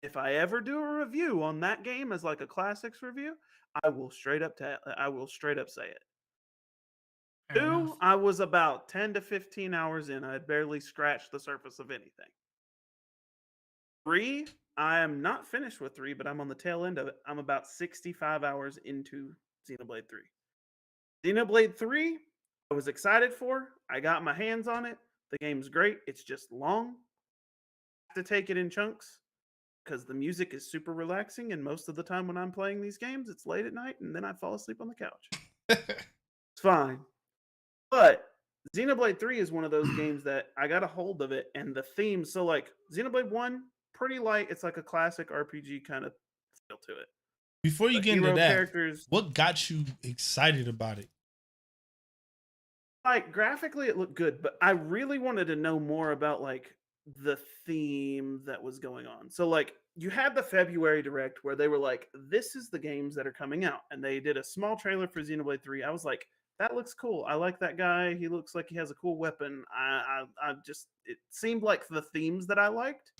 If I ever do a review on that game as like a classics review, I will straight up say it. Fair 2, enough. I was about 10 to 15 hours in. I had barely scratched the surface of anything. 3, I am not finished with 3, but I'm on the tail end of it. I'm about 65 hours into Xenoblade 3. Xenoblade 3, I was excited for. I got my hands on it. The game's great. It's just long. I have to take it in chunks because the music is super relaxing. And most of the time when I'm playing these games, it's late at night and then I fall asleep on the couch. It's fine. But Xenoblade 3 is one of those games that I got a hold of it and the theme. So, like, Xenoblade 1, pretty light. It's like a classic RPG kind of feel to it. Before you The get into hero that, characters, what got you excited about it? like, graphically it looked good, but I really wanted to know more about like the theme that was going on. So like you had the February Direct where they were like, this is the games that are coming out, and they did a small trailer for Xenoblade 3. I was like, that looks cool. I like that guy. He looks like he has a cool weapon. I just, it seemed like the themes that I liked.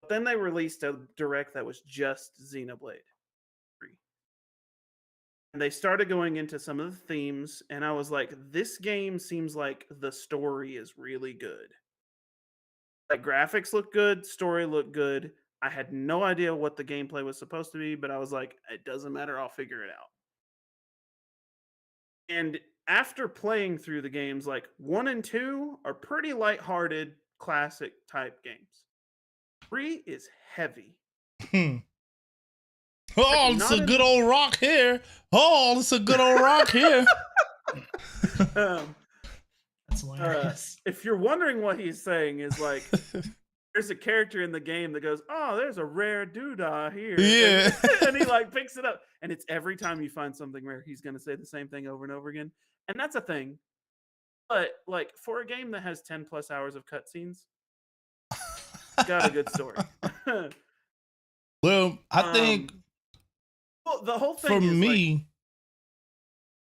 But then they released a Direct that was just Xenoblade 3. And they started going into some of the themes, and I was like, this game seems like the story is really good. Like, graphics look good, story looked good. I had no idea what the gameplay was supposed to be, but I was like, it doesn't matter, I'll figure it out. And after playing through the games, like 1 and 2 are pretty lighthearted, classic type games. 3 is heavy. Oh, it's a good old rock here. Oh, it's a good old rock here. Um, That's hilarious. If you're wondering what he's saying, is like there's a character in the game that goes, "Oh, there's a rare doodah here," Yeah. and he like picks it up, and it's every time you find something rare, he's gonna say the same thing over and over again, and that's a thing. But like for a game that has 10+ hours of cutscenes, got a good story. Well, I think well, the whole thing for is like, me,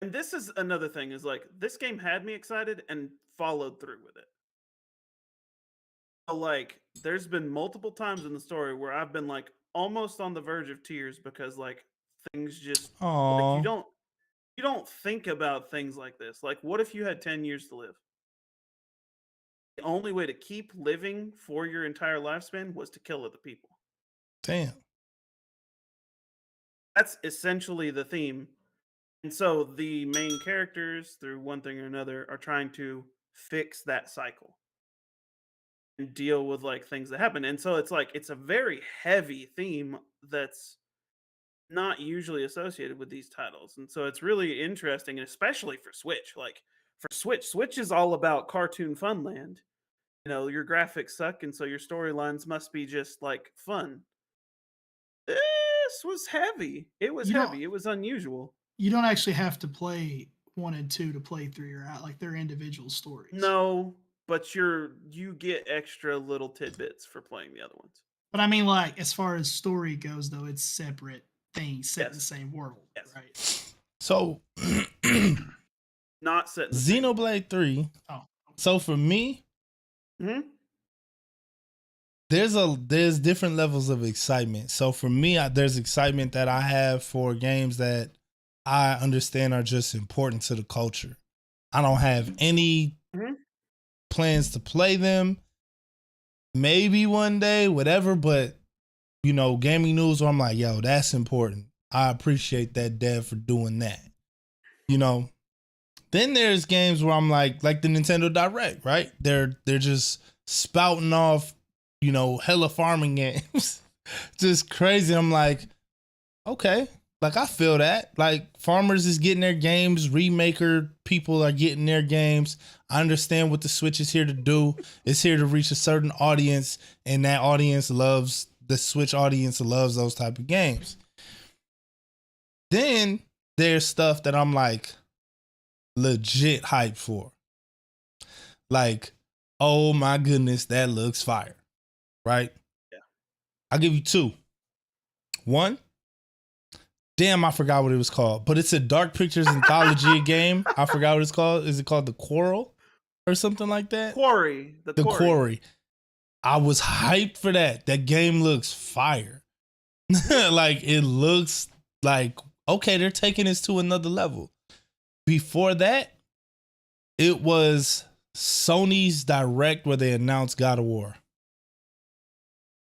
and this is another thing, is like this game had me excited and followed through with it. So, like, there's been multiple times in the story where I've been like almost on the verge of tears because like things just like oh, you don't think about things like this. Like, what if you had 10 years to live? The only way to keep living for your entire lifespan was to kill other people. damn. That's essentially the theme. And so the main characters, through one thing or another, are trying to fix that cycle and deal with like things that happen. And so it's like it's a very heavy theme that's not usually associated with these titles. And so it's really interesting, and especially for Switch. Like for Switch is all about cartoon funland. You know, your graphics suck, and so your storylines must be just like fun. This was heavy. It was You don't heavy. It was unusual. you don't actually have to play 1 and 2 to play through your out like they're individual stories. No, but you get extra little tidbits for playing the other ones. But I mean, like as far as story goes, though, it's separate things set in the Yes. same world, Yes. right? So Not set in the same. Xenoblade 3. Oh, So for me, Mhm. there's different levels of excitement. So for me, there's excitement that I have for games that I understand are just important to the culture. I don't have any Mhm. plans to play them. Maybe one day, whatever, but you know, gaming news where I'm like, yo, that's important. I appreciate that dev for doing that. You know. Then there's games where I'm like the Nintendo Direct, right? They're just spouting off, you know, hella farming games. Just crazy. I'm like, okay. Like I feel that. Like farmers is getting their games, remaker people are getting their games. I understand what the Switch is here to do. It's here to reach a certain audience, and that audience loves the Switch audience loves those type of games. Then there's stuff that I'm like legit hype for. Like, oh my goodness, that looks fire. Right? Yeah. I'll give you two. One, damn, I forgot what it was called, but it's a Dark Pictures anthology game. I forgot what it's called. Is it called The Quarrel or something like that? Quarry. The Quarry. I was hyped for that. That game looks fire. Like, it looks like, okay, they're taking this to another level. Before that, it was Sony's Direct where they announced God of War.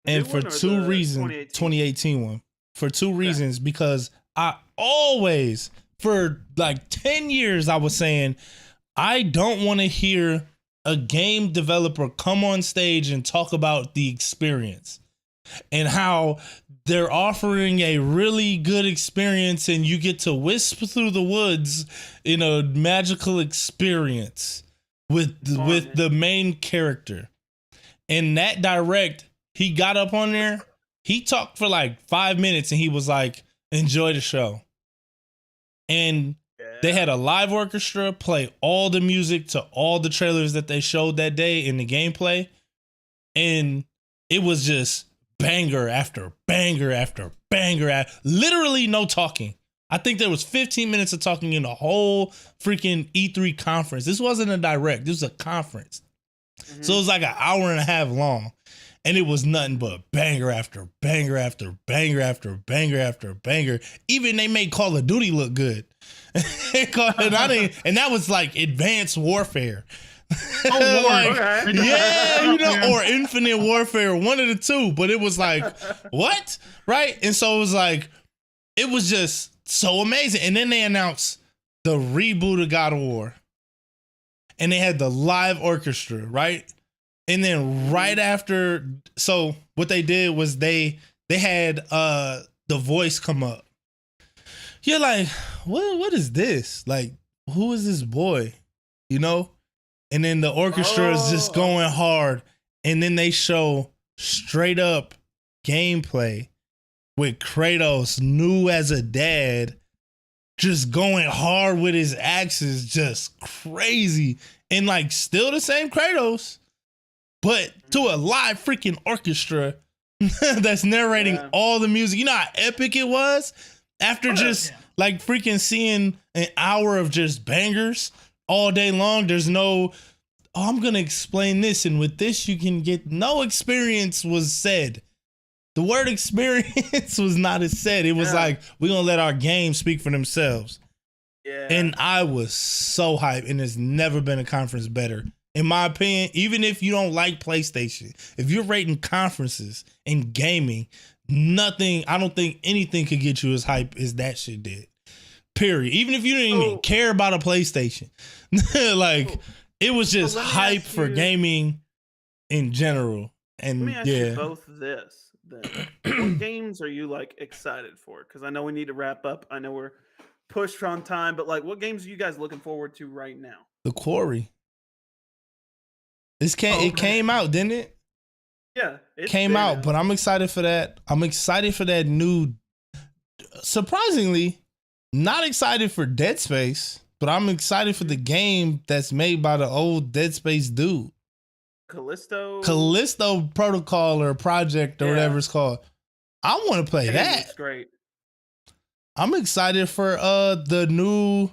And for two reasons, 2018 one. For two reasons, because I always, for like 10 years, I was saying, I don't want to hear a game developer come on stage and talk about the experience and how they're offering a really good experience and you get to wisp through the woods in a magical experience with the main character. In that Direct, he got up on there, he talked for like 5 minutes and he was like, enjoy the show. And they had a live orchestra play all the music to all the trailers that they showed that day in the gameplay. And it was just banger after banger after banger. Literally no talking. I think there was 15 minutes of talking in the whole freaking E3 conference. This wasn't a Direct. This was a conference. Mm-hmm. So it was like an hour and a half long. And it was nothing but banger after banger after banger after banger after banger. Even they made Call of Duty look good. And that was like Advanced Warfare. Oh, like, okay. Yeah, you know, or Infinite Warfare, one of the two. But it was like, what? Right? And so it was like, it was just so amazing. And then they announced the reboot of God of War. And they had the live orchestra, right? And then right after, so what they did was they had the voice come up. You're like, what is this? Like, who is this boy? You know? and then the orchestra is just Oh. going hard, and then they show straight up gameplay with Kratos new as a dad, just going hard with his axes, just crazy, and like still the same Kratos, but to a live freaking orchestra that's narrating all the music. You know how epic it was after just like freaking seeing an hour of just bangers all day long. There's no, oh, I'm gonna explain this, and with this you can get, no experience was said. The word experience was not said. It was like, we're gonna let our games speak for themselves. Yeah. And I was so hyped, and there's never been a conference better. In my opinion, even if you don't like PlayStation, if you're rating conferences in gaming, nothing, I don't think anything could get you as hype as that shit did. Period. Even if you didn't even care about a PlayStation. Like, it was just hype for gaming in general. And let me ask you both this. Then. What games are you like excited for? Because I know we need to wrap up. I know we're pushed on time, but like, what games are you guys looking forward to right now? The Quarry. It came out, didn't it? Yeah, it came out, but I'm excited for that. I'm excited for that new. Surprisingly, not excited for Dead Space, but I'm excited for the game that's made by the old Dead Space dude. Callisto Protocol or Project or whatever it's called. I want to play that. It's great. I'm excited for the new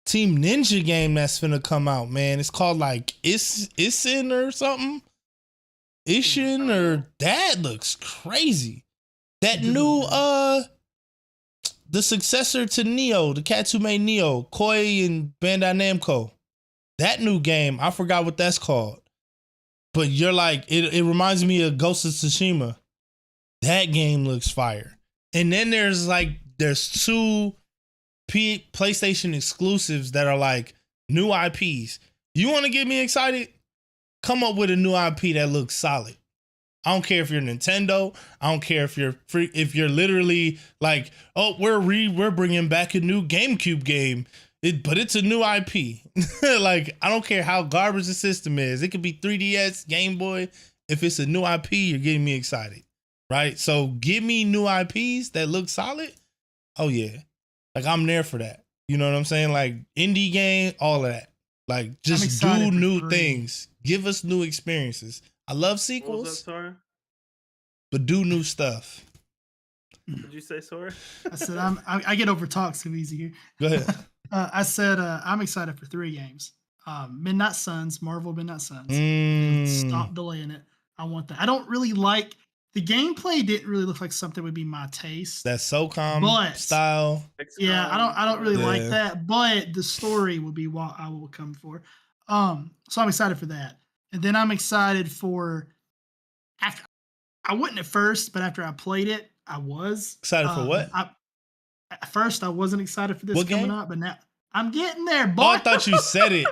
Team Ninja game that's finna come out, man. It's called like Isin or something. Ishin or that looks crazy. That new the successor to Neo, the cats who made Neo, Koei and Bandai Namco. That new game, I forgot what that's called. But you're like, it reminds me of Ghost of Tsushima. That game looks fire. And then there's two PlayStation exclusives that are like new IPs. You want to get me excited? Come up with a new IP that looks solid. I don't care if you're Nintendo. I don't care if you're literally like, oh, we're bringing back a new GameCube game. But it's a new IP. Like, I don't care how garbage the system is. It could be 3DS, Game Boy. If it's a new IP, you're getting me excited, right? So give me new IPs that look solid. Oh, yeah. Like, I'm there for that. You know what I'm saying? Like, indie game, all of that. Like, just do new things. Give us new experiences. I love sequels. What was that, Sora? But do new stuff. Did you say Sora? I said I get over talk so easy here. Go ahead. I said I'm excited for 3 games. Midnight Suns, Marvel Midnight Suns. Stop delaying it. I want that. I don't really like the gameplay. Didn't really look like something would be my taste. That SOCOM style. Yeah, I don't really like that. But the story will be what I will come for. So I'm excited for that. And then I'm excited for after. I wouldn't at first, but after I played it, I was excited for what? At first, I wasn't excited for this what coming game? up, but now I'm getting there, boy. Oh, I thought you said it.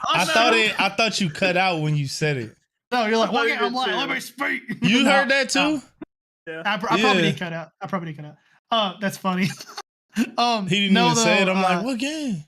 I thought you cut out when you said it. No, you're like, what game? I'm like, let me speak. You heard that too? Yeah. I probably did cut out. That's funny. He didn't even say it. I'm like, what game?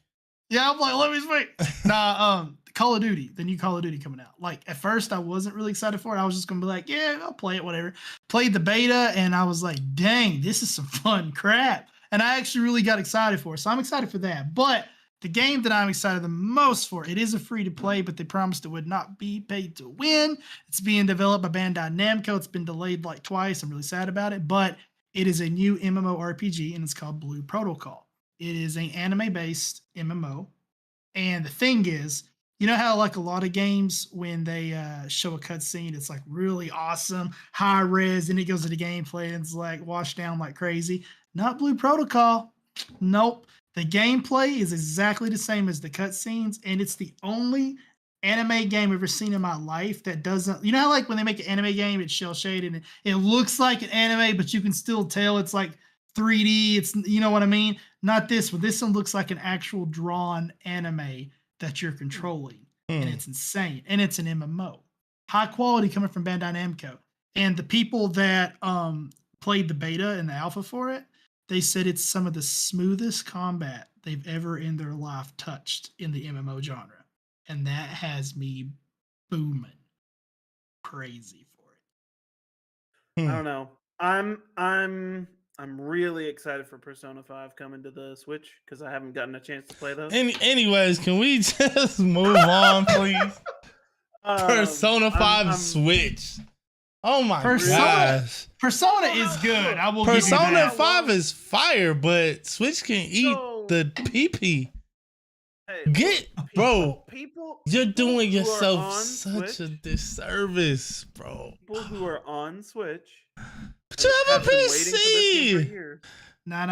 Yeah, I'm like, let me speak. Call of Duty, the new Call of Duty coming out. Like, at first, I wasn't really excited for it. I was just gonna be like, yeah, I'll play it, whatever. Played the beta, and I was like, dang, this is some fun crap. And I actually really got excited for it. So I'm excited for that. But the game that I'm excited the most for, it is a free to play, but they promised it would not be paid to win. It's being developed by Bandai Namco. It's been delayed like twice. I'm really sad about it. But it is a new MMORPG, and it's called Blue Protocol. It is an anime-based MMO. And the thing is, you know how like a lot of games, when they show a cutscene, it's like really awesome, high res, and it goes to the gameplay and it's like washed down like crazy. Not Blue Protocol. Nope. The gameplay is exactly the same as the cutscenes, and it's the only anime game I've ever seen in my life that doesn't. You know how like when they make an anime game, it's shell shaded and it looks like an anime, but you can still tell it's like 3D. It's, you know what I mean? Not this one. This one looks like an actual drawn anime that you're controlling, and it's insane. And it's an MMO, high quality, coming from Bandai Namco. And the people that played the beta and the alpha for it, they said it's some of the smoothest combat they've ever in their life touched in the MMO genre. and that has me booming crazy for it. I don't know. I'm really excited for Persona 5 coming to the Switch because I haven't gotten a chance to play those. Anyways, can we just move on, please? Persona 5 I'm Switch. Oh my Persona- gosh. Persona is good. I will Persona give you that. 5 is fire, but Switch can eat So- the PP. Hey, Get, look, bro, people you're people doing who are yourself on such Switch, a disservice, bro. people who are on Switch. But you have a been waiting for this game for PC. years. Nah.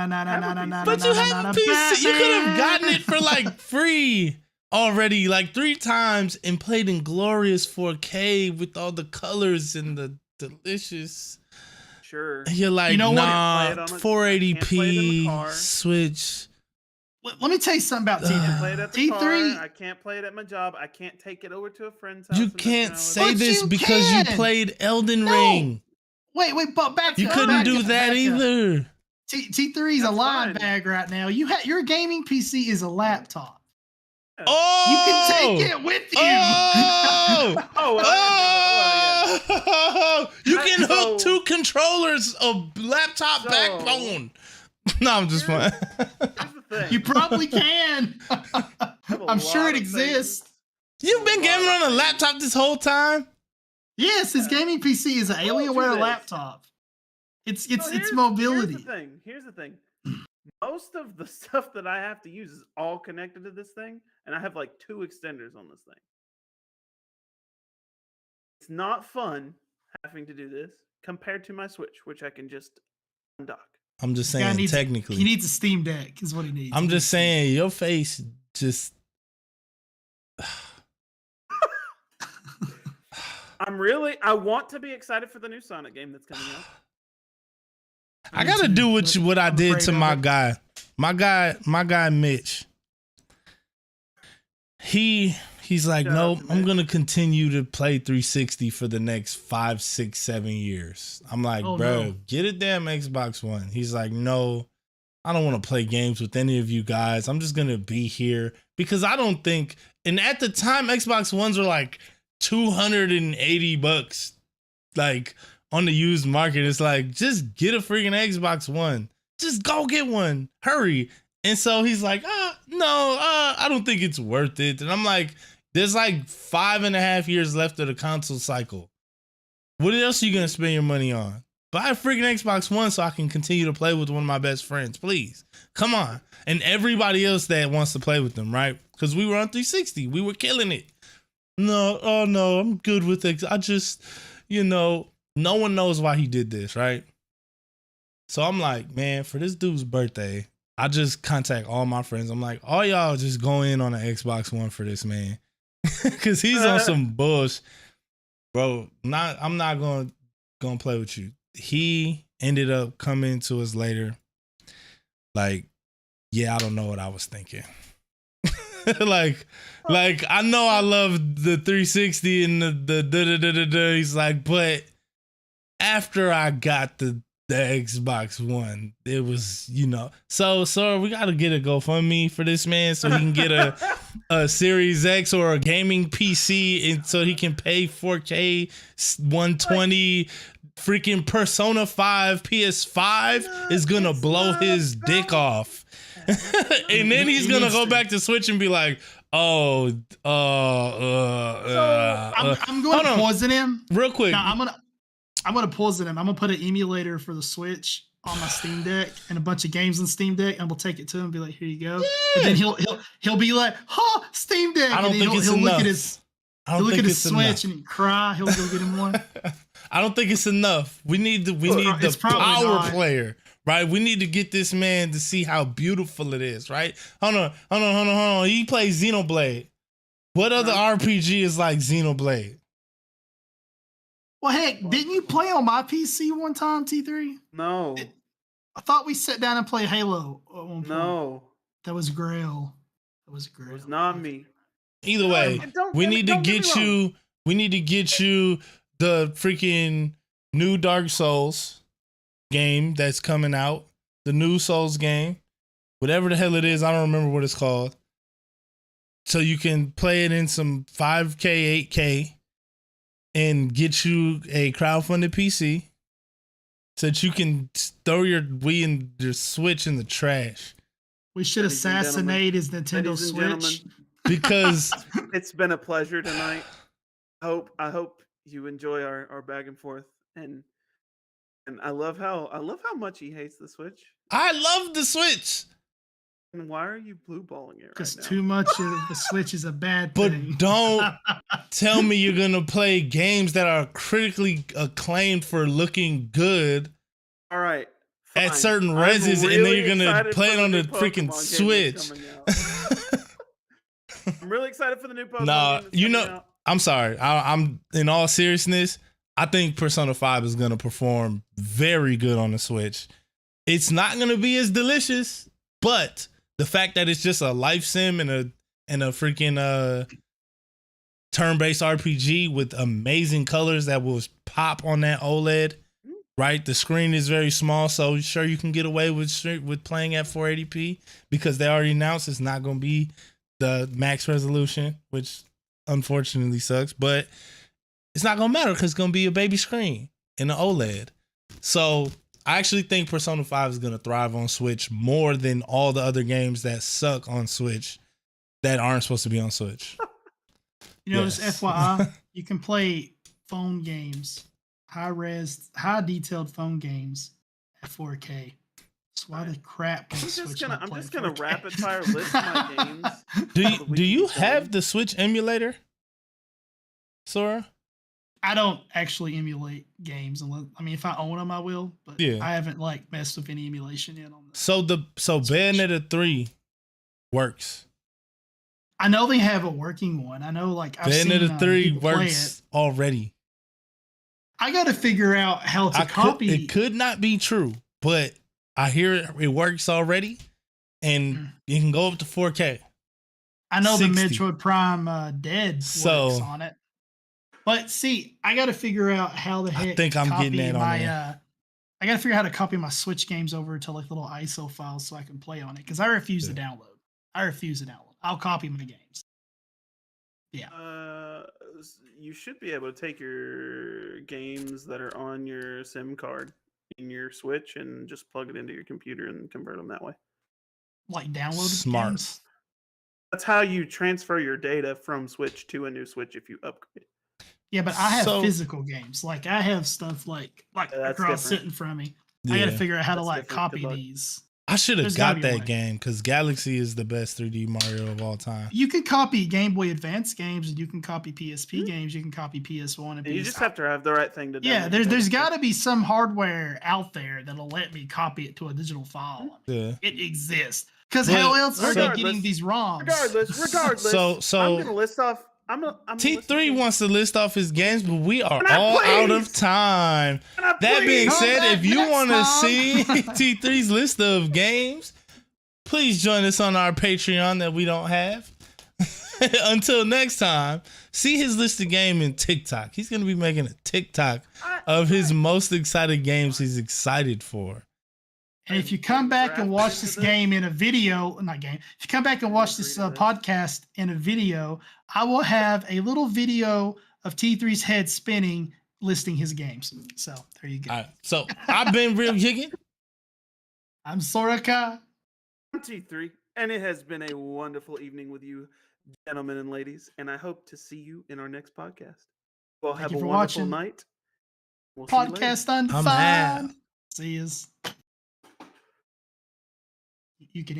But you have a PC. You could have gotten it for like free already, like 3 times, and played in glorious 4K with all the colors and the delicious. Sure. And you're like, You know what? nah, Can't play it in the 480p car. Switch. Let me tell you something about Can't T3. play it at the T3 car. I can't play it at my job. I can't take it over to a friend's house. You and can't mess around say with But this you because you can. played Elden No. Ring. Wait, but back You up, couldn't back do up, that back up. either. T3 is a That's line fine. bag right now. Your gaming PC is a laptop. it. Oh, You can take it with you. Oh, Oh, well, I didn't think that- well, oh, you can hook So- 2 controllers of laptop So- backbone. No, I'm just playing. Here's the thing. You probably can. I have a I'm sure lot it of exists. things- You've been a gaming lot of on a things. laptop this whole time? Yes, his Yeah. gaming PC is an I told you Alienware this. laptop. It's So here's mobility. Here's the thing. Most of the stuff that I have to use is all connected to this thing, and I have like 2 extenders on this thing. It's not fun having to do this compared to my Switch, which I can just undock. I'm just This guy saying, needs- technically. He needs a Steam Deck, is what he needs. I'm He just needs Steam saying, your face just. I want to be excited for the new Sonic game that's coming out. I Me gotta too, do but what I I'm did afraid to of my it. guy. My guy Mitch. He's like, Shout out no, to I'm Mitch. gonna continue to play 360 for the next 5, 6, 7 years. I'm like, Oh, bro, no. get a damn Xbox One. He's like, no, I don't want to play games with any of you guys. I'm just gonna be here because I don't think. And at the time, Xbox Ones were like $280, like on the used market. It's like, just get a freaking Xbox One. Just go get one. Hurry. And so he's like, I don't think it's worth it. And I'm like, there's like 5.5 years left of the console cycle. What else are you gonna spend your money on? Buy a freaking Xbox One so I can continue to play with one of my best friends, please. Come on. And everybody else that wants to play with them, right? Because we were on 360. We were killing it. No, I'm good with it. I just, no one knows why he did this, right? So I'm like, man, for this dude's birthday, I just contact all my friends. I'm like, all y'all just go in on an Xbox One for this man. Cause he's on some bullshit. Bro, I'm not gonna play with you. He ended up coming to us later. Like, yeah, I don't know what I was thinking. like I know I love the 360 and the da. He's like, but after I got the Xbox One, it was, so we gotta get a GoFundMe for this man so he can get a Series X or a gaming PC, and so he can pay 4K 120. Freaking Persona 5 PS5 is gonna blow his dick off. And then he's gonna go back to Switch and be like, I'm going to poison him. real quick. No, I'm gonna poison him. I'm gonna put an emulator for the Switch on my Steam Deck and a bunch of games on Steam Deck, and we'll take it to him and be like, here you go. And then he'll be like, huh, Steam Deck. I don't and then think it's he'll enough. look at his I don't he'll look think at his it's Switch enough. and he'll cry. He'll go get him one. I don't think it's enough. We need It's the probably power not. player, right? We need to get this man to see how beautiful it is, right? Hold on. He plays Xenoblade. What other RPG is like Xenoblade? Well, heck, didn't you play on my PC one time, T3? No, I thought we sat down and played Halo at one point. no, That was Grail. That was it Grail. was not me. Either way, we need to get you. We need to get you the freaking new Dark Souls game that's coming out. The new Souls game, whatever the hell it is, I don't remember what it's called. so you can play it in some 5K, 8K, and get you a crowdfunded PC so that you can throw your Wii and your Switch in the trash. We should Ladies and gentlemen. assassinate his Nintendo Ladies and gentlemen, Switch. Because it's been a pleasure tonight. I hope you enjoy our back and forth, and I love how much he hates the Switch. I love the Switch, And why are you blue balling it right Because now? too much of the Switch is a bad but thing. don't tell me you're gonna play games that are critically acclaimed for looking good All right. at fine. certain I'm reses, and then really you're gonna excited play for it on the new freaking Pokemon game that's Switch. coming out. I'm really excited for the new Pokemon Nah, game that's you coming know, out. I'm sorry. I'm in all seriousness, I think Persona 5 is gonna perform very good on the Switch. It's not gonna be as delicious, but the fact that it's just a life sim and a freaking turn-based RPG with amazing colors that will pop on that OLED, right? The screen is very small, so sure you can get away with playing at 480p because they already announced it's not going to be the max resolution, which unfortunately sucks, but it's not going to matter because it's going to be a baby screen in an OLED. So I actually think Persona 5 is going to thrive on Switch more than all the other games that suck on Switch that aren't supposed to be on Switch. You know, Yes. just FYI, you can play phone games, high detailed phone games at 4K. So why the crap can Switch not I'm play just at gonna 4K? rapid fire list my games. Do you Wii have game. the Switch emulator, Sora? I don't actually emulate games unless, I mean, if I own them, I will. But Yeah. I haven't like messed with any emulation yet on this. So Switch. Bayonetta 3 works. I know they have a working one. I know, like I've seen Bayonetta 3 people play works it. already. I got to figure out how to copy. It could not be true, but I hear it works already, and you can go up to 4K. I know 60. the Metroid Prime Dead works So- on it. But see, I got to figure out how the I heck think I'm copy getting that on my there. I got to figure out how to copy my Switch games over to like little ISO files so I can play on it because I refuse to download. I'll copy my games. Yeah. You should be able to take your games that are on your SIM card in your Switch and just plug it into your computer and convert them that way. Like downloaded Smart. games. That's how you transfer your data from Switch to a new Switch if you upgrade. Yeah, but I have So- physical games. Like I have stuff like that's across different. sitting in front of me. I got to Yeah. figure out how to That's like different. copy Good luck. these. I should have There's gotta got be a that way. game because Galaxy is the best 3D Mario of all time. You can copy Game Boy Advance games, and you can copy PSP games. You can copy PS1 and And you PS. just have to have the right thing to do. Yeah, there's got to be some hardware out there that'll let me copy it to a digital file. Yeah. It exists. Because But- how else are they Regardless- getting these ROMs? Regardless. So- I'm gonna list off. I'm gonna T3 list wants to list off his games, but we are Can I all out of please? time. Can I That being please? Come said, back if you next want to time. see T3's list of games, please join us on our Patreon that we don't have. Until next time, see his list of games in TikTok. He's going to be making a TikTok of his most excited games he's excited for. And if you come back and watch this game in a video, not game, if you come back and watch this podcast in a video, I will have a little video of T3's head spinning listing his games. So there you go. All right. So I've been Real Higgin. I'm Soraka. I'm T3, and it has been a wonderful evening with you, gentlemen and ladies, and I hope to see you in our next podcast. Well, have you a for wonderful watching. night. We'll see you later. Podcast I'm out. Undefined. See yous. You can